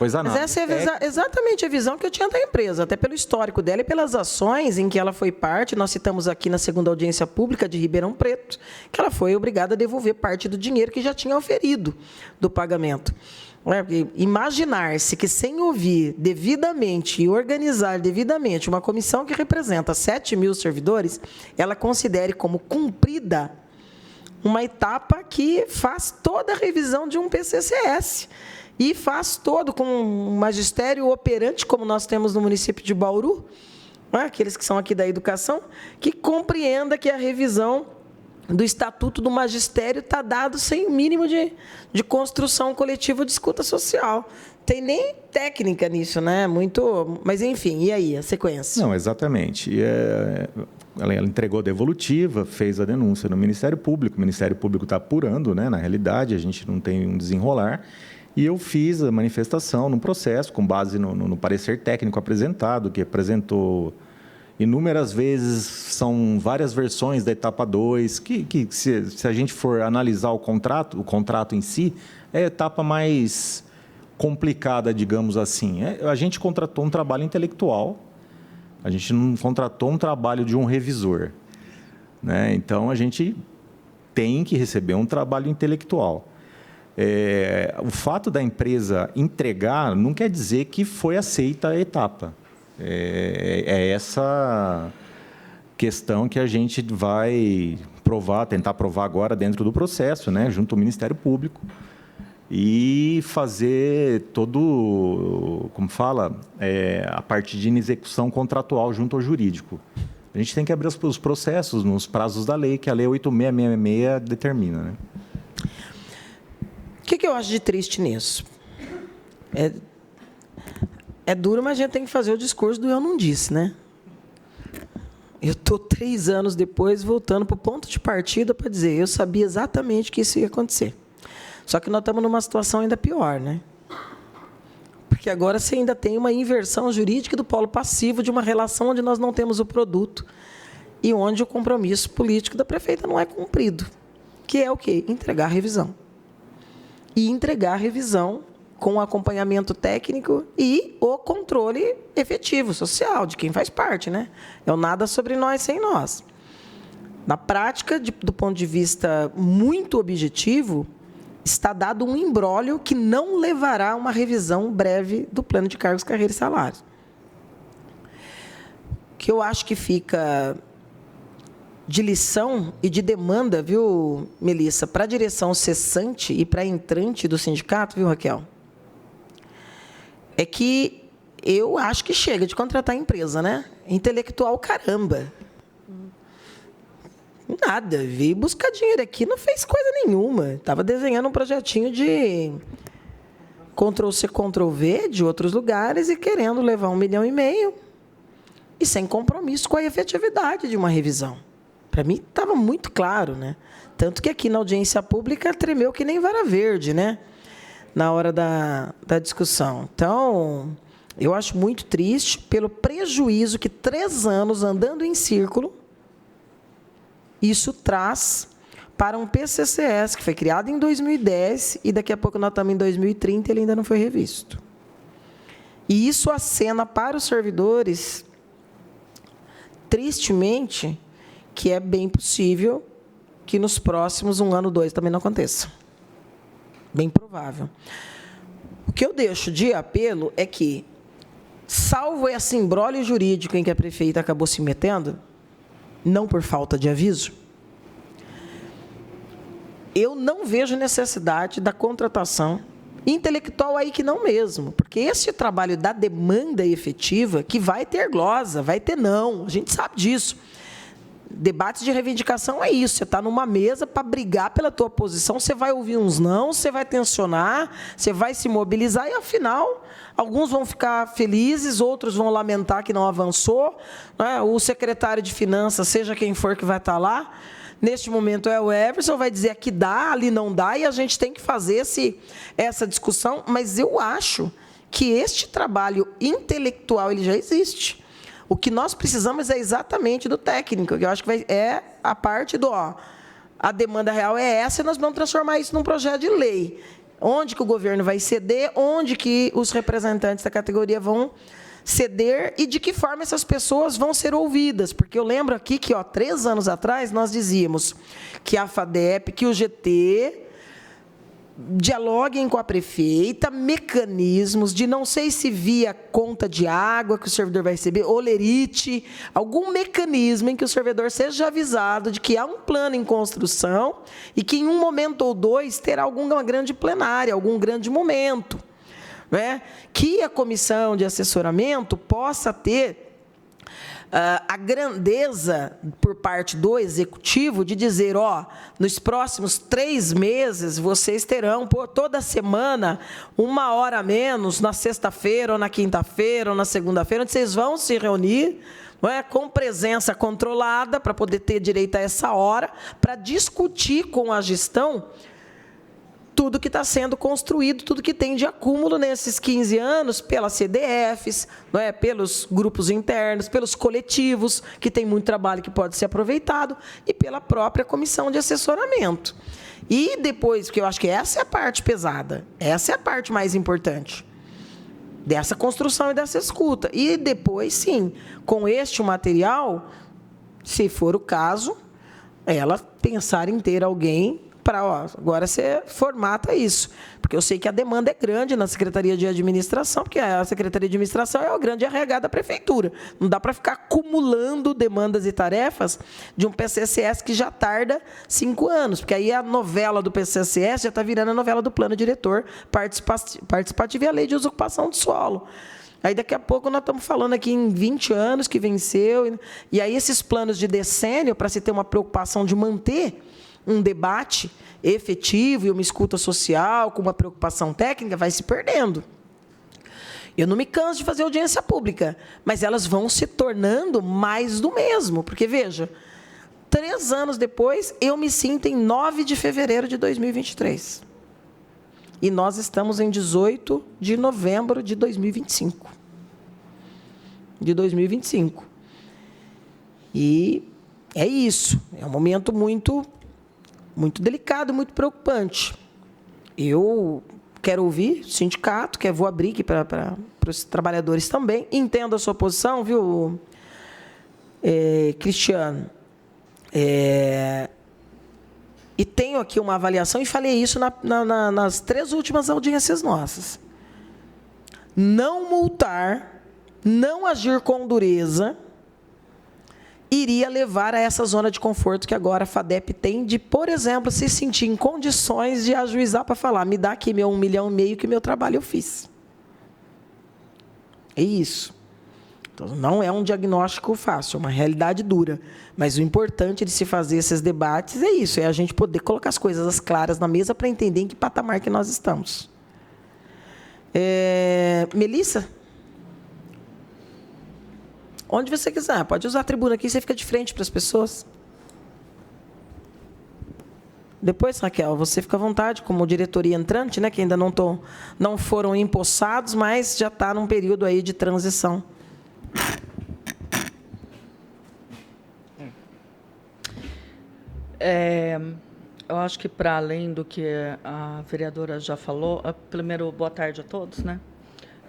Mas essa é exatamente a visão que eu tinha da empresa, até pelo histórico dela e pelas ações em que ela foi parte. Nós citamos aqui na segunda audiência pública de Ribeirão Preto, que ela foi obrigada a devolver parte do dinheiro que já tinha oferido do pagamento. Imaginar-se que, sem ouvir devidamente e organizar devidamente uma comissão que representa 7.000 servidores, ela considere como cumprida uma etapa que faz toda a revisão de um PCCS e faz todo com um magistério operante, como nós temos no município de Bauru, aqueles que são aqui da educação, que compreenda que a revisão do Estatuto do Magistério está dado sem o mínimo de construção coletiva de escuta social. Tem nem técnica nisso, né? Muito, mas, enfim, e aí, a sequência? Não, exatamente. Ela entregou a devolutiva, fez a denúncia no Ministério Público. O Ministério Público está apurando, né? Na realidade, a gente não tem um desenrolar. E eu fiz a manifestação no processo, com base no parecer técnico apresentado, que apresentou inúmeras vezes, são várias versões da etapa 2, que se a gente for analisar o contrato em si, é a etapa mais complicada, digamos assim. A gente contratou um trabalho intelectual, a gente não contratou um trabalho de um revisor, né? Então, a gente tem que receber um trabalho intelectual. O fato da empresa entregar não quer dizer que foi aceita a etapa. É essa questão que a gente vai tentar provar agora dentro do processo, né, junto ao Ministério Público, e fazer todo, como fala, a parte de execução contratual junto ao jurídico. A gente tem que abrir os processos nos prazos da lei, que a Lei 8666 determina, né? O que eu acho de triste nisso? É duro, mas a gente tem que fazer o discurso do eu não disse, né? Eu estou 3 anos depois voltando para o ponto de partida para dizer, eu sabia exatamente que isso ia acontecer. Só que nós estamos numa situação ainda pior, né? Porque agora você ainda tem uma inversão jurídica do polo passivo de uma relação onde nós não temos o produto e onde o compromisso político da prefeita não é cumprido. Que é o quê? Entregar a revisão. E entregar a revisão com o acompanhamento técnico e o controle efetivo, social, de quem faz parte, né? É o nada sobre nós sem nós. Na prática, do ponto de vista muito objetivo, está dado um imbróglio que não levará a uma revisão breve do plano de cargos, carreiras e salários. O que eu acho que fica de lição e de demanda, viu, Melissa, para a direção cessante e para a entrante do sindicato, viu, Raquel? É que eu acho que chega de contratar a empresa, né? Intelectual, caramba. Nada, veio buscar dinheiro aqui, não fez coisa nenhuma. Estava desenhando um projetinho de Ctrl-C, Ctrl-V de outros lugares e querendo levar 1,5 milhão e sem compromisso com a efetividade de uma revisão. Para mim, estava muito claro, né? Tanto que aqui na audiência pública tremeu que nem vara verde, né? Na hora da discussão. Então, eu acho muito triste pelo prejuízo que 3 anos andando em círculo isso traz para um PCCS que foi criado em 2010 e daqui a pouco nós estamos em 2030 e ele ainda não foi revisto. E isso acena para os servidores, tristemente, que é bem possível que nos próximos 1 ano, 2 também não aconteça. Bem provável. O que eu deixo de apelo é que, salvo esse imbróglio jurídico em que a prefeita acabou se metendo, não por falta de aviso, eu não vejo necessidade da contratação intelectual aí que não mesmo, porque esse trabalho da demanda efetiva, que vai ter glosa, vai ter não, a gente sabe disso. Debates de reivindicação é isso, você está numa mesa para brigar pela tua posição, você vai ouvir uns não, você vai tensionar, você vai se mobilizar e, afinal, alguns vão ficar felizes, outros vão lamentar que não avançou, né? O secretário de Finanças, seja quem for que vai estar lá, neste momento é o Everson, vai dizer aqui dá, ali não dá, e a gente tem que fazer essa discussão, mas eu acho que este trabalho intelectual ele já existe. O que nós precisamos é exatamente do técnico, que eu acho que é a parte do, a demanda real é essa, e nós vamos transformar isso num projeto de lei. Onde que o governo vai ceder, onde que os representantes da categoria vão ceder e de que forma essas pessoas vão ser ouvidas. Porque eu lembro aqui que, 3 anos atrás, nós dizíamos que a FADEP, que o GT dialoguem com a prefeita, mecanismos de, não sei se via conta de água que o servidor vai receber, olerite, algum mecanismo em que o servidor seja avisado de que há um plano em construção e que em um momento ou dois terá alguma grande plenária, algum grande momento, né? Que a comissão de assessoramento possa ter a grandeza por parte do executivo de dizer, nos próximos 3 meses, vocês terão, toda semana, 1 hora a menos, na sexta-feira, ou na quinta-feira, ou na segunda-feira, onde vocês vão se reunir, com presença controlada, para poder ter direito a essa hora, para discutir com a gestão tudo que está sendo construído, tudo que tem de acúmulo nesses 15 anos, pelas CDFs, pelos grupos internos, pelos coletivos, que tem muito trabalho que pode ser aproveitado, e pela própria comissão de assessoramento. E depois, porque eu acho que essa é a parte pesada, essa é a parte mais importante dessa construção e dessa escuta. E depois, sim, com este material, se for o caso, ela pensar em ter alguém para, agora você formata isso. Porque eu sei que a demanda é grande na Secretaria de Administração, porque a Secretaria de Administração é o grande RH da Prefeitura. Não dá para ficar acumulando demandas e tarefas de um PCCS que já tarda 5 anos, porque aí a novela do PCCS já está virando a novela do Plano Diretor Participativo e a Lei de Usucapião de Solo. Aí, daqui a pouco, nós estamos falando aqui em 20 anos que venceu. E aí, esses planos de decênio, para se ter uma preocupação de manter um debate efetivo e uma escuta social com uma preocupação técnica, vai se perdendo. Eu não me canso de fazer audiência pública, mas elas vão se tornando mais do mesmo. Porque, veja, 3 anos depois, eu me sinto em 9 de fevereiro de 2023. E nós estamos em 18 de novembro de 2025. E é isso. É um momento muito delicado, muito preocupante. Eu quero ouvir o sindicato, vou abrir aqui para os trabalhadores também. Entendo a sua posição, viu, Cristiano? E tenho aqui uma avaliação, e falei isso nas 3 últimas audiências nossas. Não multar, não agir com dureza, iria levar a essa zona de conforto que agora a FADEP tem de, por exemplo, se sentir em condições de ajuizar para falar, me dá aqui meu 1,5 milhão que meu trabalho eu fiz. É isso. Então, não é um diagnóstico fácil, é uma realidade dura. Mas o importante de se fazer esses debates é isso, é a gente poder colocar as coisas claras na mesa para entender em que patamar que nós estamos. Melissa? Onde você quiser, pode usar a tribuna aqui, você fica de frente para as pessoas. Depois, Raquel, você fica à vontade, como diretoria entrante, que ainda não foram empossados, mas já está num período aí de transição. Eu acho que, para além do que a vereadora já falou, primeiro, boa tarde a todos,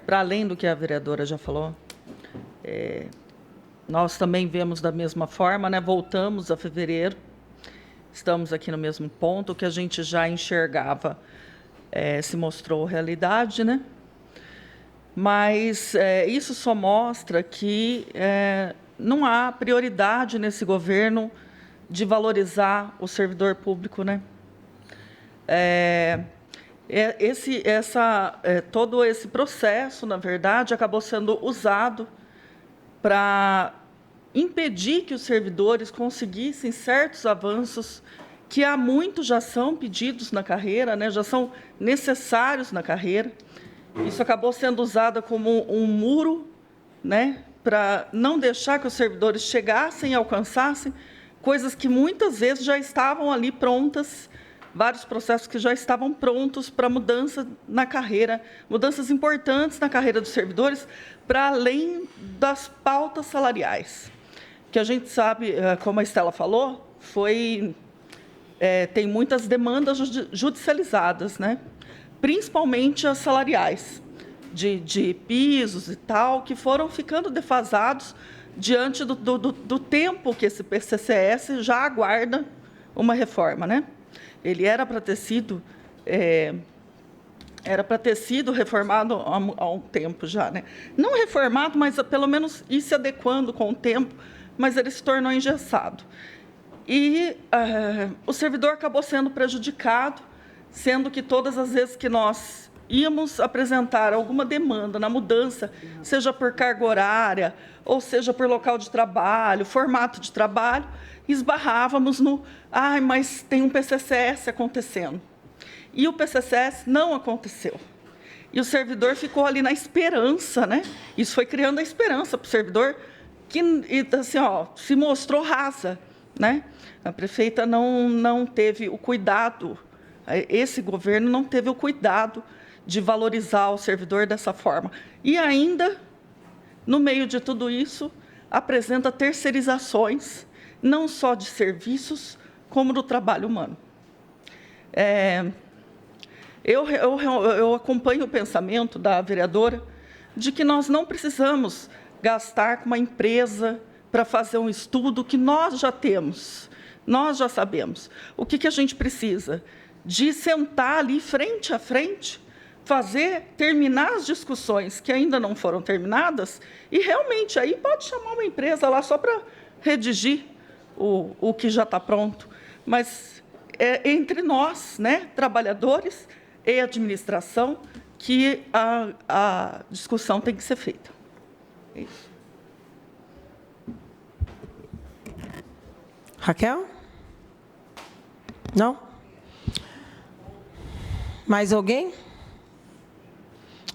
Para além do que a vereadora já falou, nós também vemos da mesma forma, voltamos a fevereiro, estamos aqui no mesmo ponto, o que a gente já enxergava se mostrou realidade, Mas isso só mostra que não há prioridade nesse governo de valorizar o servidor público, todo esse processo, na verdade, acabou sendo usado para impedir que os servidores conseguissem certos avanços que há muito já são pedidos na carreira, já são necessários na carreira. Isso acabou sendo usado como um muro, para não deixar que os servidores chegassem e alcançassem coisas que muitas vezes já estavam ali prontas, vários processos que já estavam prontos para mudança na carreira, mudanças importantes na carreira dos servidores, para além das pautas salariais, que a gente sabe, como a Estela falou, tem muitas demandas judicializadas, principalmente as salariais, de pisos e tal, que foram ficando defasados diante do tempo que esse PCCS já aguarda uma reforma, Ele era para ter sido era para ter sido reformado há um tempo já, né? Não reformado, mas pelo menos ir se adequando com o tempo, mas ele se tornou engessado. E o servidor acabou sendo prejudicado, sendo que todas as vezes que nós íamos apresentar alguma demanda na mudança, seja por carga horária, ou seja por local de trabalho, formato de trabalho, esbarrávamos no, mas tem um PCCS acontecendo. E o PCCS não aconteceu. E o servidor ficou ali na esperança, né? Isso foi criando a esperança para o servidor, que assim, se mostrou rasa, né? A prefeita não teve o cuidado, esse governo não teve o cuidado de valorizar o servidor dessa forma. E ainda, no meio de tudo isso, apresenta terceirizações, não só de serviços, como do trabalho humano. Eu acompanho o pensamento da vereadora de que nós não precisamos gastar com uma empresa para fazer um estudo que nós já temos, nós já sabemos. O que a gente precisa? De sentar ali frente a frente, terminar as discussões que ainda não foram terminadas e realmente aí pode chamar uma empresa lá só para redigir o que já está pronto. Mas é entre nós, né, trabalhadores e administração, que a discussão tem que ser feita. É isso. Raquel? Não? Mais alguém?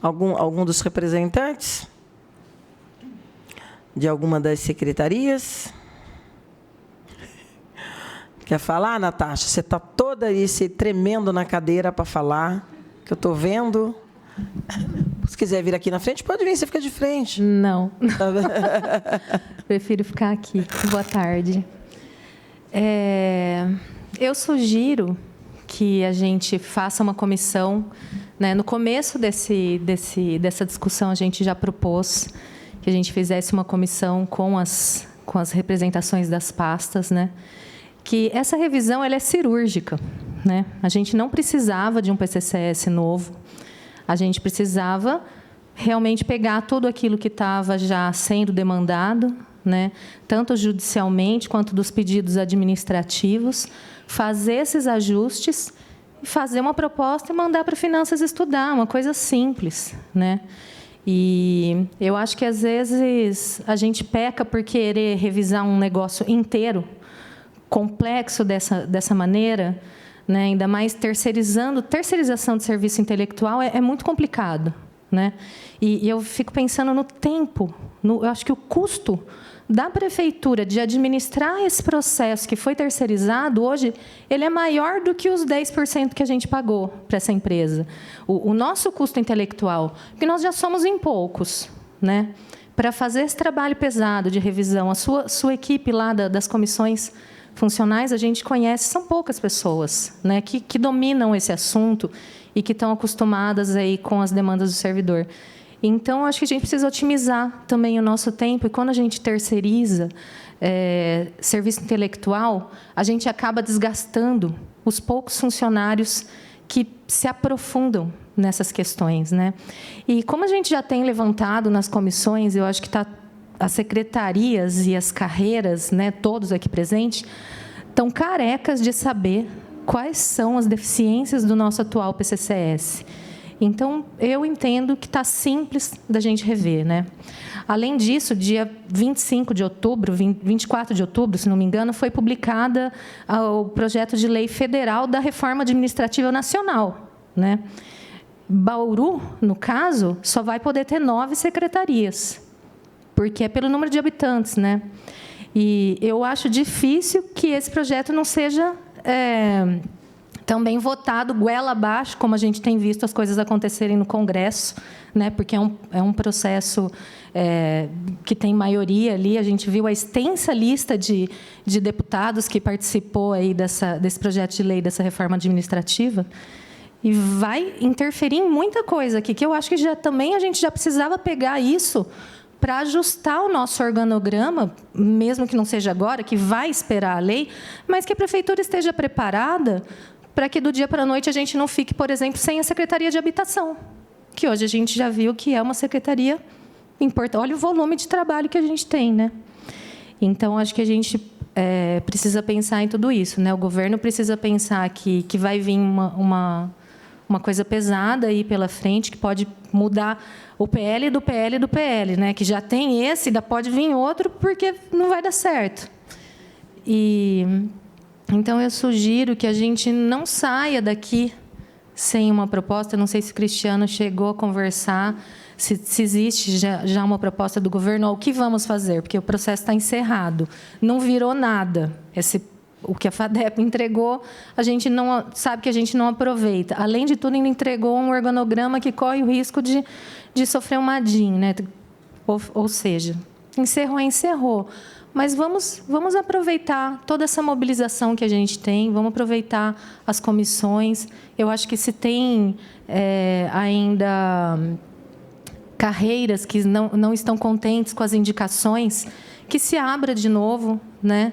Algum dos representantes? De alguma das secretarias? Quer falar, Natasha? Você está toda aí se tremendo na cadeira para falar, que eu estou vendo. Se quiser vir aqui na frente, pode vir, você fica de frente. Não. Prefiro ficar aqui. Boa tarde. Eu sugiro que a gente faça uma comissão, né? No começo dessa discussão, a gente já propôs que a gente fizesse uma comissão com as representações das pastas, né? Que essa revisão ela é cirúrgica, né? A gente não precisava de um PCCS novo, a gente precisava realmente pegar tudo aquilo que estava já sendo demandado, né? Tanto judicialmente quanto dos pedidos administrativos, fazer esses ajustes, fazer uma proposta e mandar para Finanças estudar, uma coisa simples, né? E eu acho que às vezes a gente peca por querer revisar um negócio inteiro, complexo dessa maneira, né? Ainda mais terceirização de serviço intelectual é muito complicado, né? E eu fico pensando no tempo, eu acho que o custo da prefeitura de administrar esse processo que foi terceirizado, hoje, ele é maior do que os 10% que a gente pagou para essa empresa. O nosso custo intelectual, porque nós já somos em poucos, né? Para fazer esse trabalho pesado de revisão, a sua equipe lá das comissões funcionais, a gente conhece, são poucas pessoas, né, que dominam esse assunto e que estão acostumadas aí com as demandas do servidor. Então, acho que a gente precisa otimizar também o nosso tempo, e quando a gente terceiriza serviço intelectual, a gente acaba desgastando os poucos funcionários que se aprofundam nessas questões, né? E como a gente já tem levantado nas comissões, eu acho que as secretarias e as carreiras, né, todos aqui presentes, estão carecas de saber quais são as deficiências do nosso atual PCCS. Então, eu entendo que está simples da gente rever, né? Além disso, dia 24 de outubro, se não me engano, foi publicada o projeto de lei federal da reforma administrativa nacional, né? Bauru, no caso, só vai poder ter 9 secretarias, porque é pelo número de habitantes, né? E eu acho difícil que esse projeto não seja também votado goela abaixo, como a gente tem visto as coisas acontecerem no Congresso, né? Porque é um processo que tem maioria ali. A gente viu a extensa lista de deputados que participou aí desse projeto de lei, dessa reforma administrativa, e vai interferir em muita coisa aqui, que eu acho que também a gente já precisava pegar isso para ajustar o nosso organograma, mesmo que não seja agora, que vai esperar a lei, mas que a prefeitura esteja preparada para que do dia para a noite a gente não fique, por exemplo, sem a Secretaria de Habitação, que hoje a gente já viu que é uma secretaria importante. Olha o volume de trabalho que a gente tem, né? Então, acho que a gente precisa pensar em tudo isso, né? O governo precisa pensar que vai vir uma coisa pesada aí pela frente, que pode mudar o PL do PL do PL, né? Que já tem esse, ainda pode vir outro, porque não vai dar certo. Então, eu sugiro que a gente não saia daqui sem uma proposta. Não sei se o Cristiano chegou a conversar, se existe já uma proposta do governo, o que vamos fazer, porque o processo está encerrado. Não virou nada. O que a FADEP entregou, a gente não sabe que a gente não aproveita. Além de tudo, ainda entregou um organograma que corre o risco de sofrer uma DIN, né? Ou seja, encerrou. Mas vamos aproveitar toda essa mobilização que a gente tem, vamos aproveitar as comissões. Eu acho que se tem ainda carreiras que não estão contentes com as indicações, que se abra de novo, né?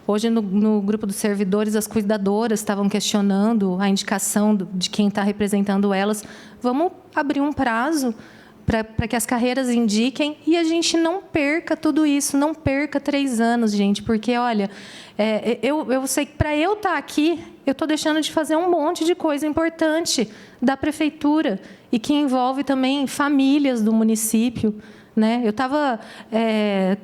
Hoje, no grupo dos servidores, as cuidadoras estavam questionando a indicação de quem está representando elas. Vamos abrir um prazo para que as carreiras indiquem e a gente não perca tudo isso, não perca 3 anos, gente, porque, olha, eu sei que para eu estar aqui, eu estou deixando de fazer um monte de coisa importante da prefeitura e que envolve também famílias do município, né? Eu estava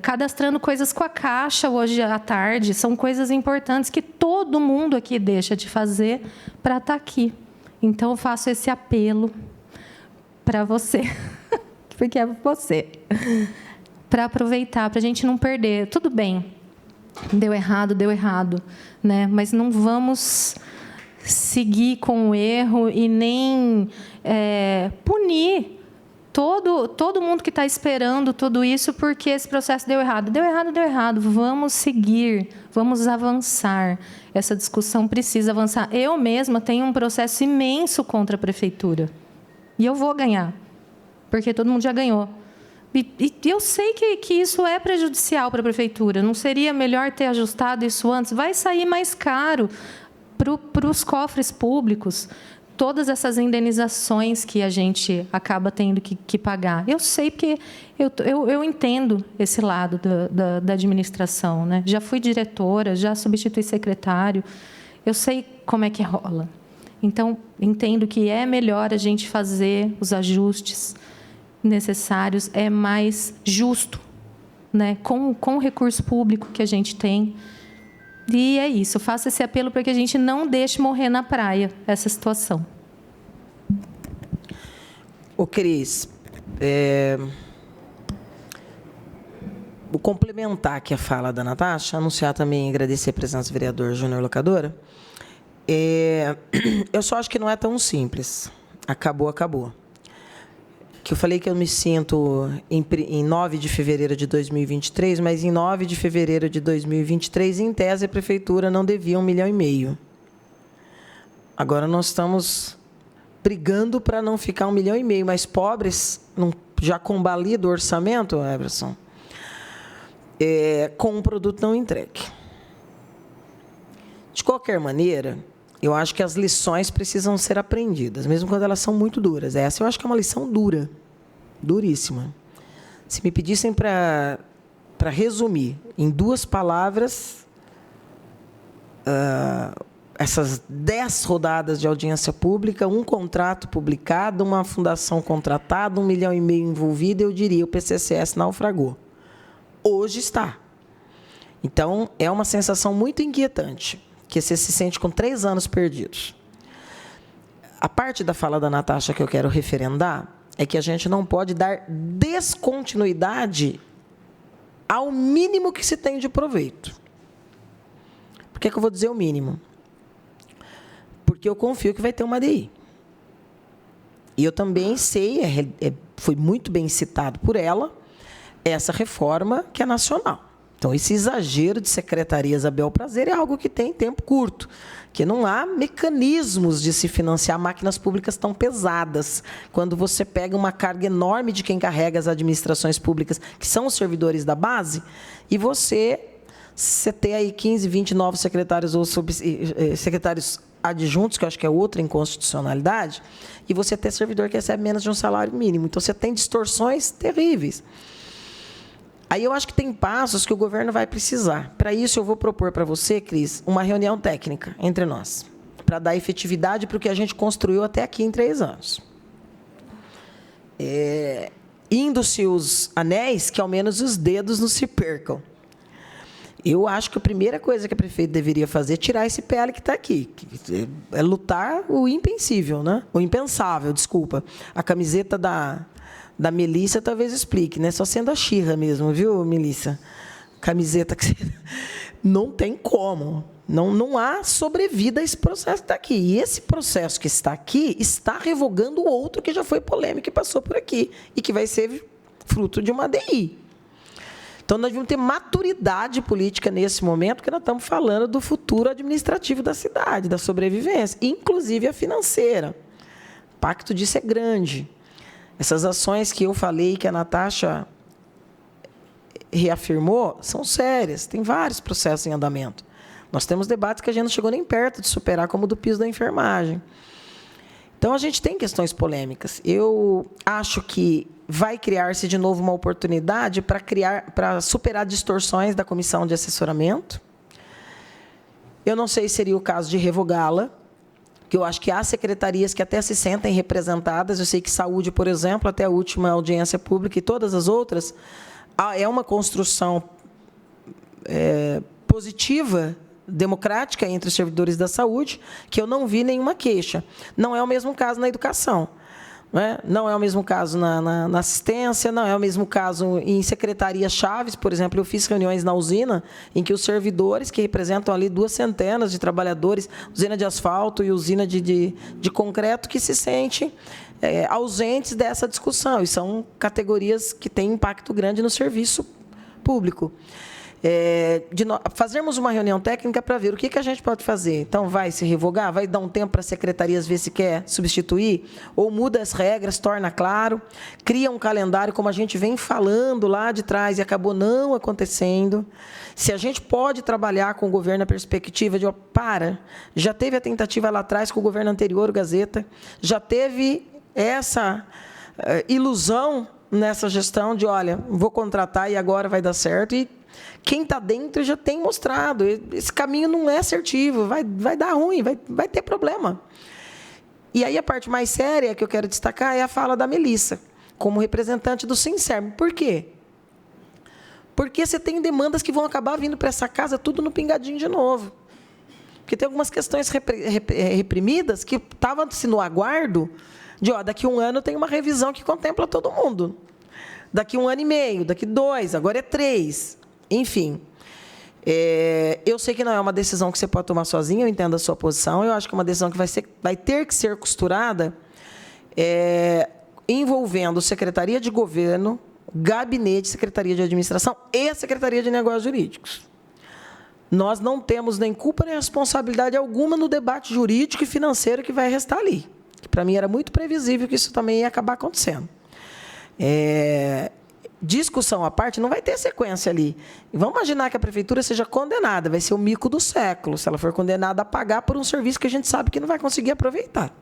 cadastrando coisas com a Caixa hoje à tarde, são coisas importantes que todo mundo aqui deixa de fazer para estar aqui. Então, eu faço esse apelo para você, porque é você, para aproveitar, para a gente não perder. Tudo bem, deu errado, né? Mas não vamos seguir com o erro e nem punir todo mundo que está esperando tudo isso porque esse processo deu errado. Deu errado. Vamos seguir, vamos avançar. Essa discussão precisa avançar. Eu mesma tenho um processo imenso contra a prefeitura. E eu vou ganhar, porque todo mundo já ganhou. E eu sei que isso é prejudicial para a prefeitura. Não seria melhor ter ajustado isso antes? Vai sair mais caro para os cofres públicos, todas essas indenizações que a gente acaba tendo que pagar. Eu sei, porque eu entendo esse lado da administração, né? Já fui diretora, já substituí secretário, eu sei como é que rola. Então, entendo que é melhor a gente fazer os ajustes necessários, é mais justo, né? Com o recurso público que a gente tem. E é isso, eu faço esse apelo para que a gente não deixe morrer na praia essa situação. Ô, Cris, vou complementar aqui a fala da Natasha, anunciar também e agradecer a presença do vereador Júnior Locadora. Eu só acho que não é tão simples. Acabou. Que eu falei que eu me sinto em 9 de fevereiro de 2023, mas em 9 de fevereiro de 2023, em tese, a prefeitura não devia 1,5 milhão. Agora nós estamos brigando para não ficar 1,5 milhão, mas pobres, já combalido o orçamento, Everson, com um produto não entregue. De qualquer maneira, eu acho que as lições precisam ser aprendidas, mesmo quando elas são muito duras. Essa eu acho que é uma lição dura, duríssima. Se me pedissem para resumir em 2 palavras essas 10 rodadas de audiência pública, um contrato publicado, uma fundação contratada, 1,5 milhão envolvido, eu diria o PCCS naufragou. Hoje está. Então, é uma sensação muito inquietante, que você se sente com 3 anos perdidos. A parte da fala da Natasha que eu quero referendar é que a gente não pode dar descontinuidade ao mínimo que se tem de proveito. Por que eu vou dizer o mínimo? Porque eu confio que vai ter uma ADI. E eu também sei, foi muito bem citado por ela, essa reforma que é nacional. Então, esse exagero de secretarias a bel prazer é algo que tem tempo curto, que não há mecanismos de se financiar máquinas públicas tão pesadas. Quando você pega uma carga enorme de quem carrega as administrações públicas, que são os servidores da base, e você tem aí 15, 20 novos secretários ou secretários adjuntos, que eu acho que é outra inconstitucionalidade, e você ter servidor que recebe menos de um salário mínimo. Então, você tem distorções terríveis. Aí eu acho que tem passos que o governo vai precisar. Para isso, eu vou propor para você, Cris, uma reunião técnica entre nós, para dar efetividade para o que a gente construiu até aqui em 3 anos. Indo-se os anéis, que ao menos os dedos não se percam. Eu acho que a primeira coisa que a prefeita deveria fazer é tirar esse PL que está aqui. É lutar o impensável, né? O impensável, desculpa. A camiseta da Melissa talvez explique, né? Só sendo a Xirra mesmo, viu, Melissa? Camiseta que não tem como. Não há sobrevida a esse processo que está aqui. E esse processo que está aqui está revogando o outro que já foi polêmico e passou por aqui. E que vai ser fruto de uma ADI. Então, nós devemos ter maturidade política nesse momento, porque nós estamos falando do futuro administrativo da cidade, da sobrevivência, inclusive a financeira. O impacto disso é grande. Essas ações que eu falei, que a Natasha reafirmou, são sérias. Tem vários processos em andamento. Nós temos debates que a gente não chegou nem perto de superar, como o do piso da enfermagem. Então, a gente tem questões polêmicas. Eu acho que vai criar-se de novo uma oportunidade para superar distorções da comissão de assessoramento. Eu não sei se seria o caso de revogá-la, que eu acho que há secretarias que até se sentem representadas. Eu sei que saúde, por exemplo, até a última audiência pública e todas as outras, é uma construção positiva, democrática entre os servidores da saúde, que eu não vi nenhuma queixa. Não é o mesmo caso na educação. Não é o mesmo caso na assistência, não é o mesmo caso em secretarias-chaves. Por exemplo, eu fiz reuniões na usina em que os servidores, que representam ali 200 de trabalhadores, usina de asfalto e usina de concreto, que se sentem ausentes dessa discussão. E são categorias que têm impacto grande no serviço público. Fazermos uma reunião técnica para ver o que a gente pode fazer. Então, vai se revogar? Vai dar um tempo para as secretarias ver se quer substituir? Ou muda as regras, torna claro, cria um calendário, como a gente vem falando lá de trás e acabou não acontecendo. Se a gente pode trabalhar com o governo na perspectiva de, já teve a tentativa lá atrás com o governo anterior, o Gazeta, já teve essa ilusão nessa gestão de, vou contratar e agora vai dar certo. E quem está dentro já tem mostrado. Esse caminho não é assertivo, vai dar ruim, vai ter problema. E aí a parte mais séria que eu quero destacar é a fala da Melissa, como representante do Sincerm. Por quê? Porque você tem demandas que vão acabar vindo para essa casa tudo no pingadinho de novo. Porque tem algumas questões reprimidas que estavam-se no aguardo de, daqui a 1 ano tem uma revisão que contempla todo mundo. Daqui 1 ano e meio, daqui 2, agora é 3. Enfim, eu sei que não é uma decisão que você pode tomar sozinho, eu entendo a sua posição, eu acho que é uma decisão que vai ter que ser costurada envolvendo Secretaria de Governo, Gabinete, Secretaria de Administração e a Secretaria de Negócios Jurídicos. Nós não temos nem culpa nem responsabilidade alguma no debate jurídico e financeiro que vai restar ali. Para mim era muito previsível que isso também ia acabar acontecendo. Discussão à parte, não vai ter sequência ali. E vamos imaginar que a prefeitura seja condenada, vai ser o mico do século, se ela for condenada a pagar por um serviço que a gente sabe que não vai conseguir aproveitar.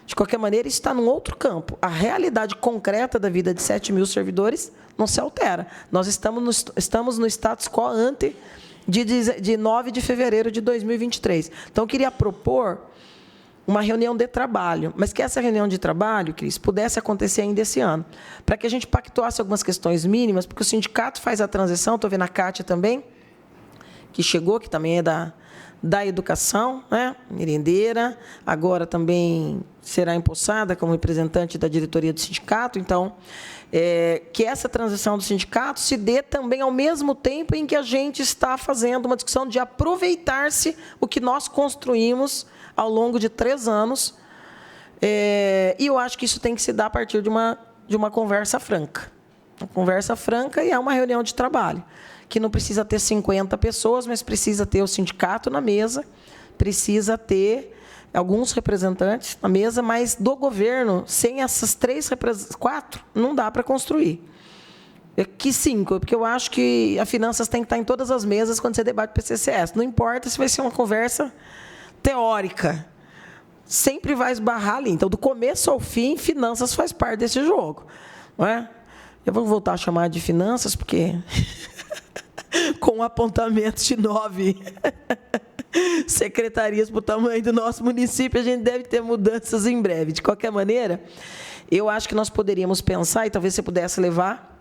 De qualquer maneira, isso está num outro campo. A realidade concreta da vida de 7 mil servidores não se altera. Nós estamos no status quo ante de 9 de fevereiro de 2023. Então, eu queria propor uma reunião de trabalho, mas que essa reunião de trabalho, Cris, pudesse acontecer ainda esse ano, para que a gente pactuasse algumas questões mínimas, porque o sindicato faz a transição, estou vendo a Kátia também, que chegou, que também é da educação, né? Merendeira, agora também será empossada como representante da diretoria do sindicato. Então, que essa transição do sindicato se dê também ao mesmo tempo em que a gente está fazendo uma discussão de aproveitar-se o que nós construímos ao longo de 3 anos, e eu acho que isso tem que se dar a partir de uma conversa franca. Uma conversa franca e é uma reunião de trabalho, que não precisa ter 50 pessoas, mas precisa ter o sindicato na mesa, precisa ter alguns representantes na mesa, mas do governo, sem essas 4, não dá para construir. Que 5, porque eu acho que a finanças tem que estar em todas as mesas quando você debate PCCS. Não importa se vai ser uma conversa teórica, sempre vai esbarrar ali. Então, do começo ao fim, finanças faz parte desse jogo. Não é? Eu vou voltar a chamar de finanças, porque com apontamentos de 9 secretarias para o tamanho do nosso município, a gente deve ter mudanças em breve. De qualquer maneira, eu acho que nós poderíamos pensar, e talvez você pudesse levar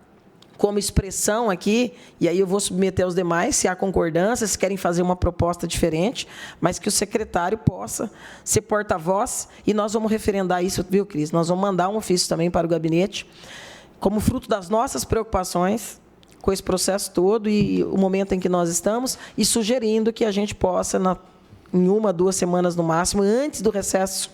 como expressão aqui, e aí eu vou submeter aos demais, se há concordância, se querem fazer uma proposta diferente, mas que o secretário possa ser porta-voz, e nós vamos referendar isso, viu, Cris? Nós vamos mandar um ofício também para o gabinete, como fruto das nossas preocupações com esse processo todo e o momento em que nós estamos, e sugerindo que a gente possa, em 1, 2 semanas no máximo, antes do recesso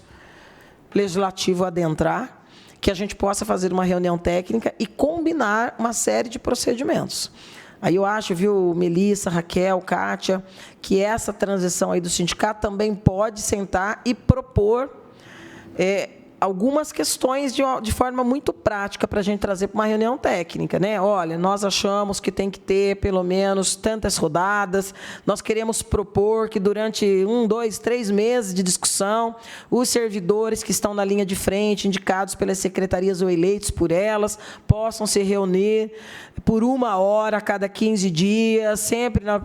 legislativo adentrar, que a gente possa fazer uma reunião técnica e combinar uma série de procedimentos. Aí eu acho, viu, Melissa, Raquel, Kátia, que essa transição aí do sindicato também pode sentar e propor algumas questões de forma muito prática para a gente trazer para uma reunião técnica, né? Olha, nós achamos que tem que ter pelo menos tantas rodadas, nós queremos propor que durante 1, 2, 3 meses de discussão, os servidores que estão na linha de frente, indicados pelas secretarias ou eleitos por elas, possam se reunir por 1 hora a cada 15 dias, sempre na...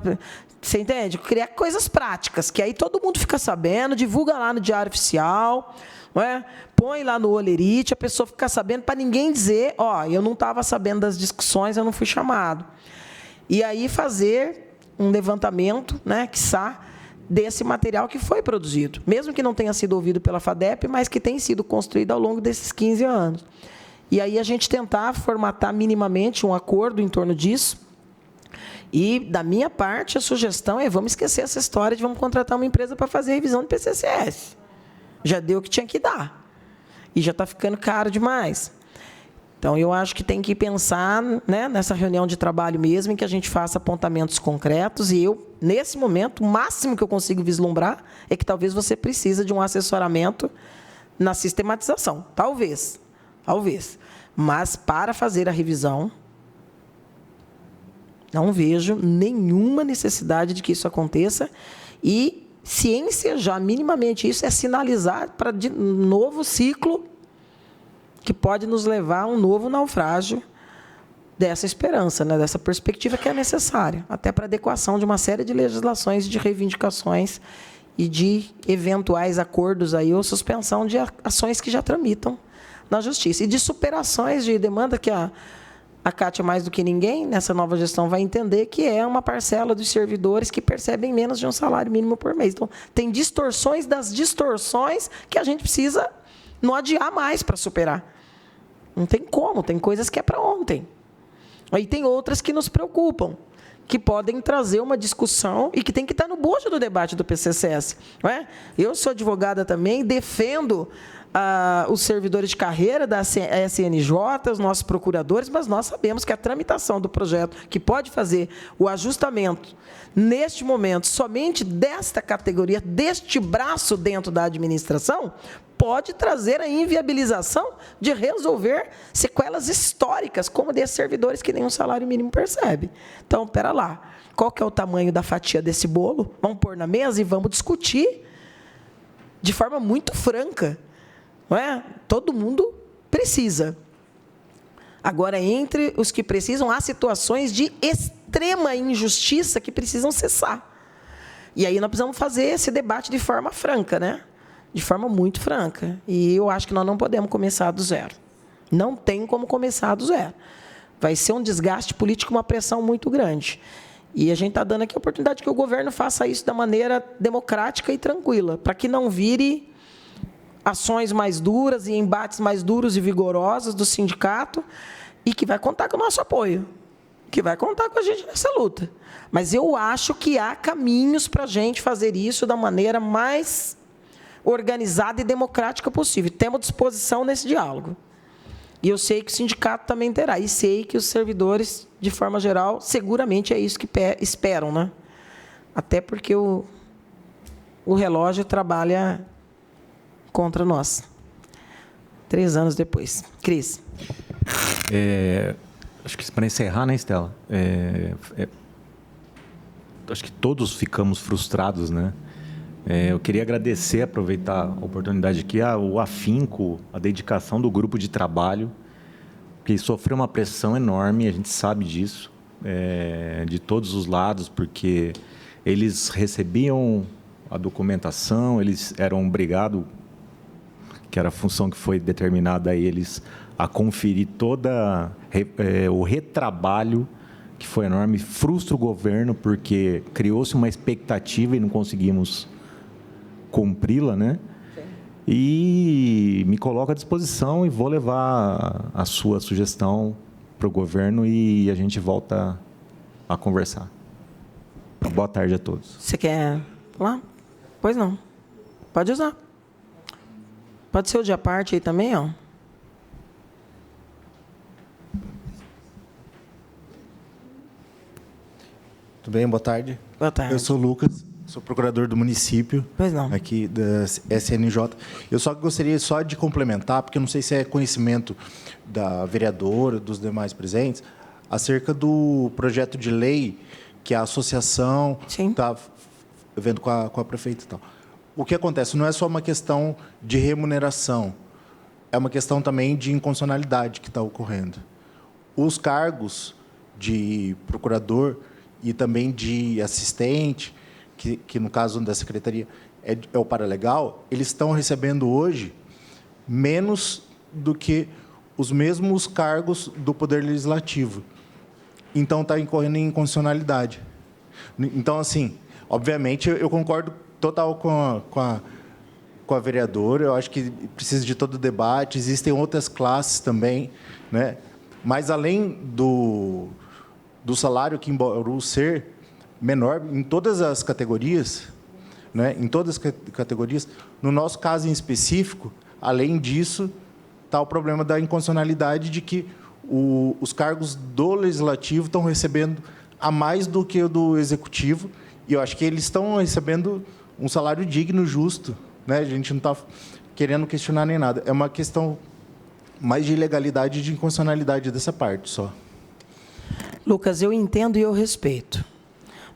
Você entende? Criar coisas práticas, que aí todo mundo fica sabendo, divulga lá no Diário Oficial, não é? Põe lá no Olerite, a pessoa fica sabendo, para ninguém dizer, eu não estava sabendo das discussões, eu não fui chamado. E aí fazer um levantamento, né, quiçá, desse material que foi produzido, mesmo que não tenha sido ouvido pela FADEP, mas que tem sido construído ao longo desses 15 anos. E aí a gente tentar formatar minimamente um acordo em torno disso. E, da minha parte, a sugestão é, vamos esquecer essa história de vamos contratar uma empresa para fazer a revisão do PCCS. Já deu o que tinha que dar. E já está ficando caro demais. Então, eu acho que tem que pensar, né, nessa reunião de trabalho mesmo, em que a gente faça apontamentos concretos. E eu, nesse momento, o máximo que eu consigo vislumbrar é que talvez você precise de um assessoramento na sistematização. Talvez. Mas, para fazer a revisão, não vejo nenhuma necessidade de que isso aconteça. E se ensejar minimamente isso, é sinalizar para de novo ciclo que pode nos levar a um novo naufrágio dessa esperança, né, dessa perspectiva que é necessária, até para adequação de uma série de legislações, de reivindicações e de eventuais acordos aí, ou suspensão de ações que já tramitam na Justiça. E de superações de demanda que a Kátia, mais do que ninguém, nessa nova gestão, vai entender que é uma parcela dos servidores que percebem menos de um salário mínimo por mês. Então, tem distorções das distorções que a gente precisa não adiar mais para superar. Não tem como, tem coisas que é para ontem. Aí tem outras que nos preocupam, que podem trazer uma discussão e que tem que estar no bojo do debate do PCCS. Não é? Eu sou advogada também, defendo os servidores de carreira da SNJ, os nossos procuradores, mas nós sabemos que a tramitação do projeto, que pode fazer o ajustamento, neste momento, somente desta categoria, deste braço dentro da administração, pode trazer a inviabilização de resolver sequelas históricas, como desses servidores que nenhum salário mínimo percebe. Então, espera lá, qual que é o tamanho da fatia desse bolo? Vamos pôr na mesa e vamos discutir de forma muito franca. Não é? Todo mundo precisa. Agora, entre os que precisam, há situações de extrema injustiça que precisam cessar. E aí nós precisamos fazer esse debate de forma franca, né? De forma muito franca. E eu acho que nós não podemos começar do zero. Não tem como começar do zero. Vai ser um desgaste político, uma pressão muito grande. E a gente está dando aqui a oportunidade que o governo faça isso da maneira democrática e tranquila, para que não vire ações mais duras e embates mais duros e vigorosos do sindicato, e que vai contar com o nosso apoio, que vai contar com a gente nessa luta. Mas eu acho que há caminhos para a gente fazer isso da maneira mais organizada e democrática possível. Temos disposição nesse diálogo. E eu sei que o sindicato também terá, e sei que os servidores, de forma geral, seguramente é isso que esperam, né? Até porque o relógio trabalha contra nós. 3 anos depois. Cris. Acho que para encerrar, né, Estela? Acho que todos ficamos frustrados, né? Eu queria agradecer, aproveitar a oportunidade aqui, o afinco, a dedicação do grupo de trabalho, que sofreu uma pressão enorme, a gente sabe disso, de todos os lados, porque eles recebiam a documentação, eles eram obrigados, que era a função que foi determinada a eles, a conferir toda o retrabalho, que foi enorme, frustra o governo, porque criou-se uma expectativa e não conseguimos cumpri-la, né? Sim. E me coloco à disposição e vou levar a sua sugestão para o governo e a gente volta a conversar. Boa tarde a todos. Você quer falar? Pois não. Pode usar. Pode ser o de à parte aí também, ó. Tudo bem? Boa tarde. Boa tarde. Eu sou o Lucas, sou procurador do município. Pois não. Aqui da SNJ. Eu só gostaria de complementar, porque eu não sei se é conhecimento da vereadora, dos demais presentes, acerca do projeto de lei que a associação está vendo com a prefeita e tal. O que acontece? Não é só uma questão de remuneração, é uma questão também de inconstitucionalidade que está ocorrendo. Os cargos de procurador e também de assistente, que no caso da secretaria é o paralegal, eles estão recebendo hoje menos do que os mesmos cargos do Poder Legislativo. Então, está incorrendo em inconstitucionalidade. Então, assim, obviamente, eu concordo total com a vereadora, eu acho que precisa de todo o debate, existem outras classes também, né? Mas, além do salário que em Bauru ser menor em todas as categorias, né? Em todas as categorias, no nosso caso em específico, além disso, está o problema da inconstitucionalidade de que os cargos do Legislativo estão recebendo a mais do que o do Executivo, e eu acho que eles estão recebendo um salário digno, justo, né? A gente não está querendo questionar nem nada. É uma questão mais de ilegalidade e de inconstitucionalidade dessa parte só. Lucas, eu entendo e eu respeito.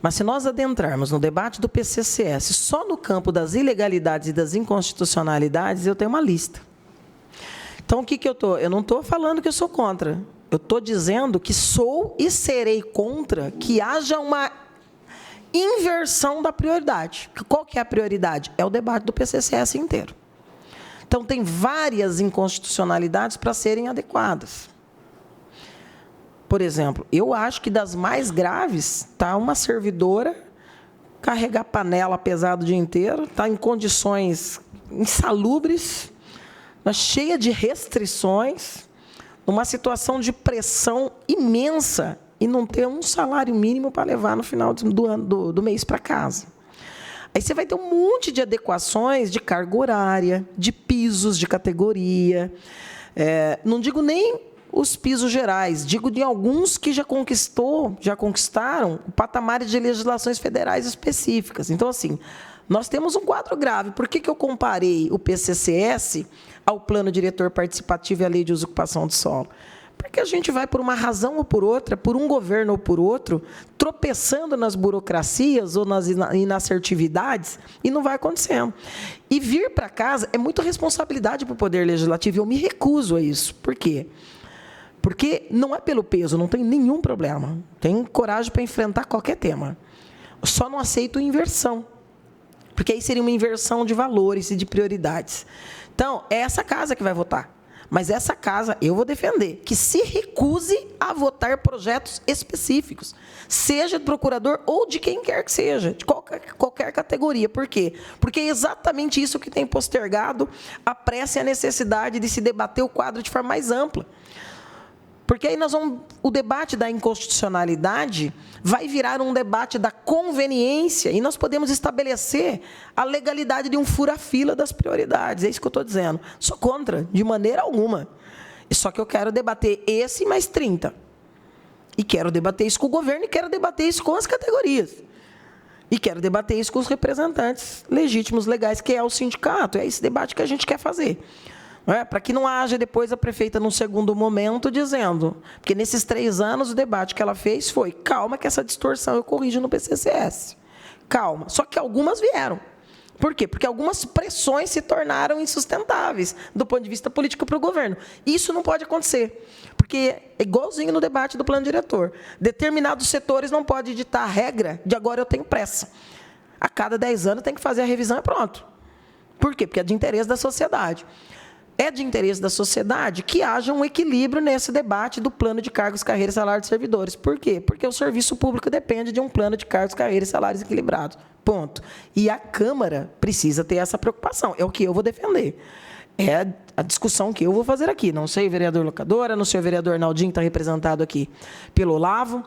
Mas se nós adentrarmos no debate do PCCS só no campo das ilegalidades e das inconstitucionalidades, eu tenho uma lista. Então, o que eu estou? Eu não estou falando que eu sou contra. Eu estou dizendo que sou e serei contra que haja uma inversão da prioridade. Qual que é a prioridade? É o debate do PCCS inteiro. Então, tem várias inconstitucionalidades para serem adequadas. Por exemplo, eu acho que das mais graves está uma servidora carregar panela pesada o dia inteiro, está em condições insalubres, cheia de restrições, numa situação de pressão imensa e não ter um salário mínimo para levar no final do mês para casa. Aí você vai ter um monte de adequações de carga horária, de pisos de categoria. Não digo nem os pisos gerais, digo de alguns que já conquistaram o patamar de legislações federais específicas. Então, assim, nós temos um quadro grave. Por que eu comparei o PCCS ao Plano Diretor Participativo e à Lei de Uso e Ocupação do Solo? Porque a gente vai, por uma razão ou por outra, por um governo ou por outro, tropeçando nas burocracias ou nas inassertividades, e não vai acontecendo. E vir para casa é muita responsabilidade para o Poder Legislativo, e eu me recuso a isso. Por quê? Porque não é pelo peso, não tem nenhum problema. Tenho coragem para enfrentar qualquer tema. Só não aceito inversão. Porque aí seria uma inversão de valores e de prioridades. Então, é essa casa que vai votar. Mas essa casa, eu vou defender, que se recuse a votar projetos específicos, seja do procurador ou de quem quer que seja, de qualquer categoria. Por quê? Porque é exatamente isso que tem postergado a pressa e a necessidade de se debater o quadro de forma mais ampla. Porque aí o debate da inconstitucionalidade vai virar um debate da conveniência e nós podemos estabelecer a legalidade de um fura-fila das prioridades. É isso que eu estou dizendo. Sou contra, de maneira alguma. Só que eu quero debater esse mais 30. E quero debater isso com o governo e quero debater isso com as categorias. E quero debater isso com os representantes legítimos, legais, que é o sindicato. É esse debate que a gente quer fazer. Para que não haja depois a prefeita, num segundo momento, dizendo... Porque nesses 3 anos, o debate que ela fez foi... Calma que essa distorção eu corrijo no PCCS. Calma. Só que algumas vieram. Por quê? Porque algumas pressões se tornaram insustentáveis do ponto de vista político para o governo. Isso não pode acontecer, porque é igualzinho no debate do plano diretor. Determinados setores não podem ditar a regra de agora eu tenho pressa. A cada 10 anos tem que fazer a revisão e pronto. Por quê? Porque é de interesse da sociedade. É de interesse da sociedade que haja um equilíbrio nesse debate do plano de cargos, carreiras e salários de servidores. Por quê? Porque o serviço público depende de um plano de cargos, carreiras e salários equilibrados. Ponto. E a Câmara precisa ter essa preocupação. É o que eu vou defender. É a discussão que eu vou fazer aqui. Não sei o vereador Locadora, não sei o vereador Naldinho, que está representado aqui pelo Olavo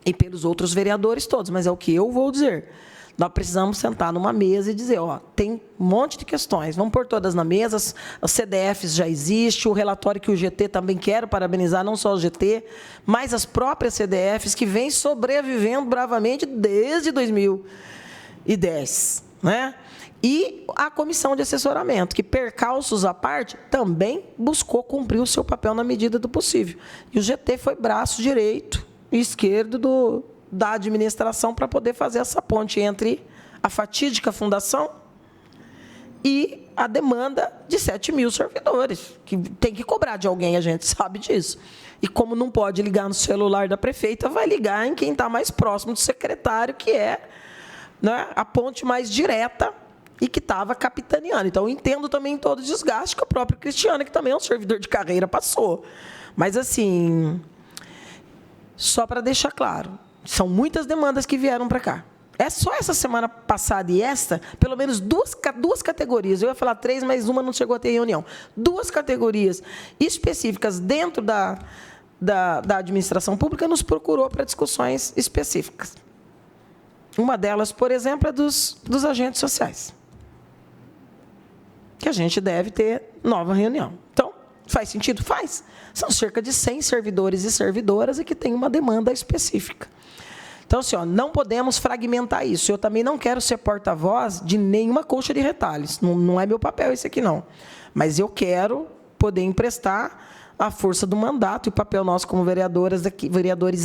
e pelos outros vereadores todos, mas é o que eu vou dizer. Nós precisamos sentar numa mesa e dizer, ó, tem um monte de questões, vamos pôr todas na mesa, os CDFs já existem, o relatório que o GT também quero parabenizar, não só o GT, mas as próprias CDFs que vêm sobrevivendo bravamente desde 2010, né? E a comissão de assessoramento, que, percalços à parte, também buscou cumprir o seu papel na medida do possível. E o GT foi braço direito e esquerdo da administração para poder fazer essa ponte entre a fatídica fundação e a demanda de 7 mil servidores, que tem que cobrar de alguém, a gente sabe disso. E como não pode ligar no celular da prefeita, vai ligar em quem está mais próximo do secretário, que é, né, a ponte mais direta e que estava capitaneando. Então, eu entendo também todo o desgaste que o próprio Cristiano, que também é um servidor de carreira, passou. Mas, assim, só para deixar claro, são muitas demandas que vieram para cá. É só essa semana passada e esta, pelo menos duas categorias, eu ia falar 3, mas uma não chegou a ter reunião. 2 categorias específicas dentro da administração pública nos procurou para discussões específicas. Uma delas, por exemplo, é dos agentes sociais, que a gente deve ter nova reunião. Então, faz sentido? Faz. São cerca de 100 servidores e servidoras e que tem uma demanda específica. Então, assim, ó, não podemos fragmentar isso. Eu também não quero ser porta-voz de nenhuma colcha de retalhos. Não é meu papel esse aqui, não. Mas eu quero poder emprestar a força do mandato e o papel nosso como vereadores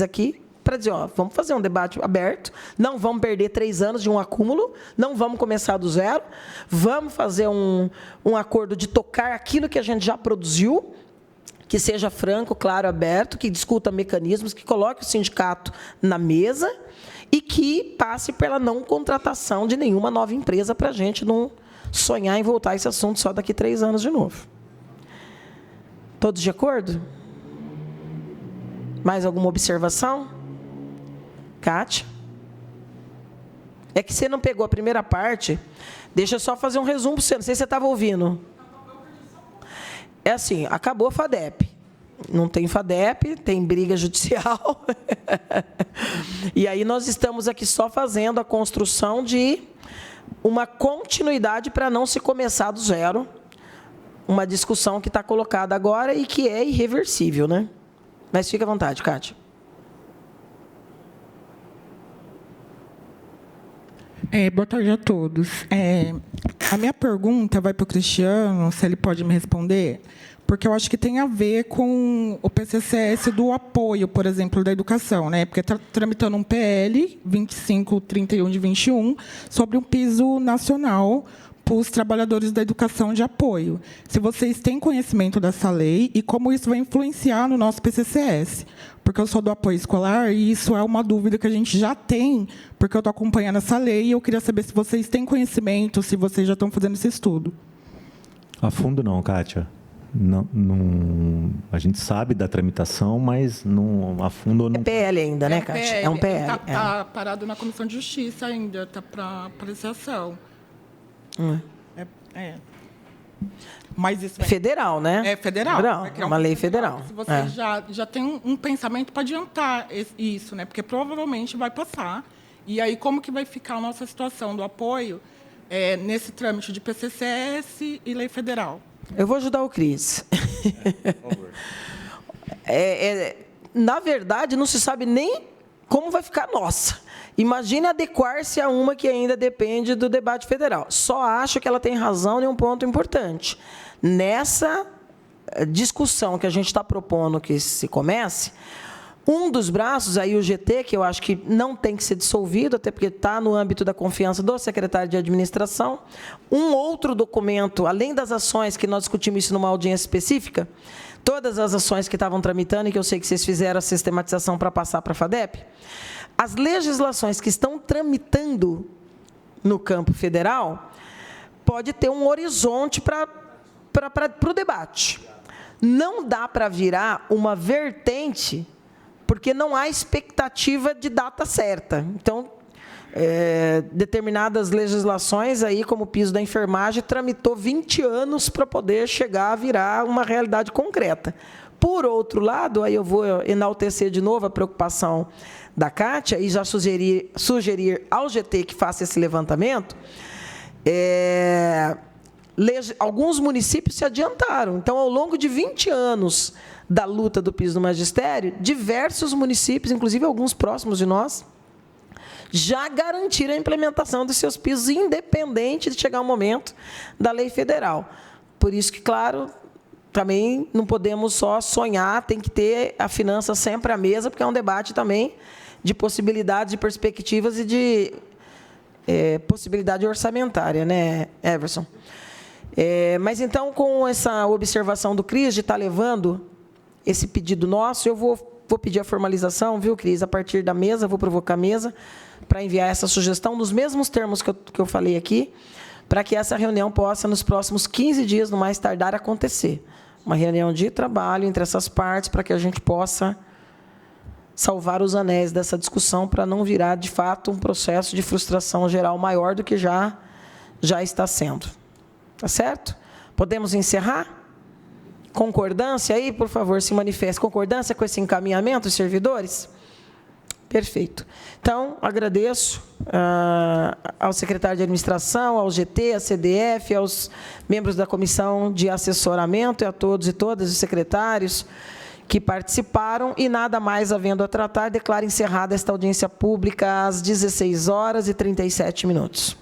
aqui para dizer, ó, vamos fazer um debate aberto, não vamos perder 3 anos de um acúmulo, não vamos começar do zero, vamos fazer um acordo de tocar aquilo que a gente já produziu, que seja franco, claro, aberto, que discuta mecanismos, que coloque o sindicato na mesa e que passe pela não contratação de nenhuma nova empresa para a gente não sonhar em voltar a esse assunto só daqui 3 anos de novo. Todos de acordo? Mais alguma observação? Kátia? É que você não pegou a primeira parte, deixa eu só fazer um resumo para você, não sei se você estava ouvindo. É assim, acabou a FADEP. Não tem FADEP, tem briga judicial. E aí nós estamos aqui só fazendo a construção de uma continuidade para não se começar do zero. Uma discussão que está colocada agora e que é irreversível, né? Mas fica à vontade, Kátia. Boa tarde a todos. A minha pergunta vai para o Cristiano, se ele pode me responder, porque eu acho que tem a ver com o PCCS do apoio, por exemplo, da educação, né? Porque está tramitando um PL 2531 de 21 sobre um piso nacional para os trabalhadores da educação de apoio. Se vocês têm conhecimento dessa lei e como isso vai influenciar no nosso PCCS. Porque eu sou do apoio escolar e isso é uma dúvida que a gente já tem, porque eu estou acompanhando essa lei e eu queria saber se vocês têm conhecimento, se vocês já estão fazendo esse estudo. A fundo não, Kátia. Não, a gente sabe da tramitação, mas não, a fundo não... É PL ainda, né, Kátia? É um PL. Está parado na Comissão de Justiça ainda, está para apreciação. Mas isso federal, né? É federal. É uma lei federal. Se você já tem um pensamento para adiantar isso, né? Porque provavelmente vai passar. E aí, como que vai ficar a nossa situação do apoio nesse trâmite de PCCS e lei federal? Eu vou ajudar o Cris. Por favor. Na verdade, não se sabe nem como vai ficar a nossa. Imagine adequar-se a uma que ainda depende do debate federal. Só acho que ela tem razão em um ponto importante. Nessa discussão que a gente está propondo que se comece, Um dos braços, aí o GT, que eu acho que não tem que ser dissolvido, até porque está no âmbito da confiança do secretário de administração. Um outro documento, além das ações, que nós discutimos isso numa audiência específica, todas as ações que estavam tramitando, e que eu sei que vocês fizeram a sistematização para passar para a FADEP, as legislações que estão tramitando no campo federal, pode ter um horizonte para o debate. Não dá para virar uma vertente, porque não há expectativa de data certa. Então, determinadas legislações, aí, como o piso da enfermagem, tramitou 20 anos para poder chegar a virar uma realidade concreta. Por outro lado, aí eu vou enaltecer de novo a preocupação da Kátia e já sugerir ao GT que faça esse levantamento. Alguns municípios se adiantaram. Então, ao longo de 20 anos da luta do piso do magistério, diversos municípios, inclusive alguns próximos de nós, já garantiram a implementação dos seus pisos, independente de chegar o momento da lei federal. Por isso que, claro, também não podemos só sonhar, tem que ter a finança sempre à mesa, porque é um debate também de possibilidades, de perspectivas e de possibilidade orçamentária, né, Everson? Mas, então, com essa observação do Cris, de estar levando esse pedido nosso, eu vou pedir a formalização, viu, Cris? A partir da mesa, vou provocar a mesa para enviar essa sugestão nos mesmos termos que eu falei aqui, para que essa reunião possa, nos próximos 15 dias, no mais tardar, acontecer. Uma reunião de trabalho entre essas partes, para que a gente possa salvar os anéis dessa discussão, para não virar, de fato, um processo de frustração geral maior do que já está sendo. Tá certo? Podemos encerrar? Concordância aí, por favor, se manifeste. Concordância com esse encaminhamento dos servidores? Perfeito. Então, agradeço ao secretário de administração, ao GT, à CDF, aos membros da comissão de assessoramento e a todos e todas os secretários que participaram, e nada mais havendo a tratar, declaro encerrada esta audiência pública às 16h37.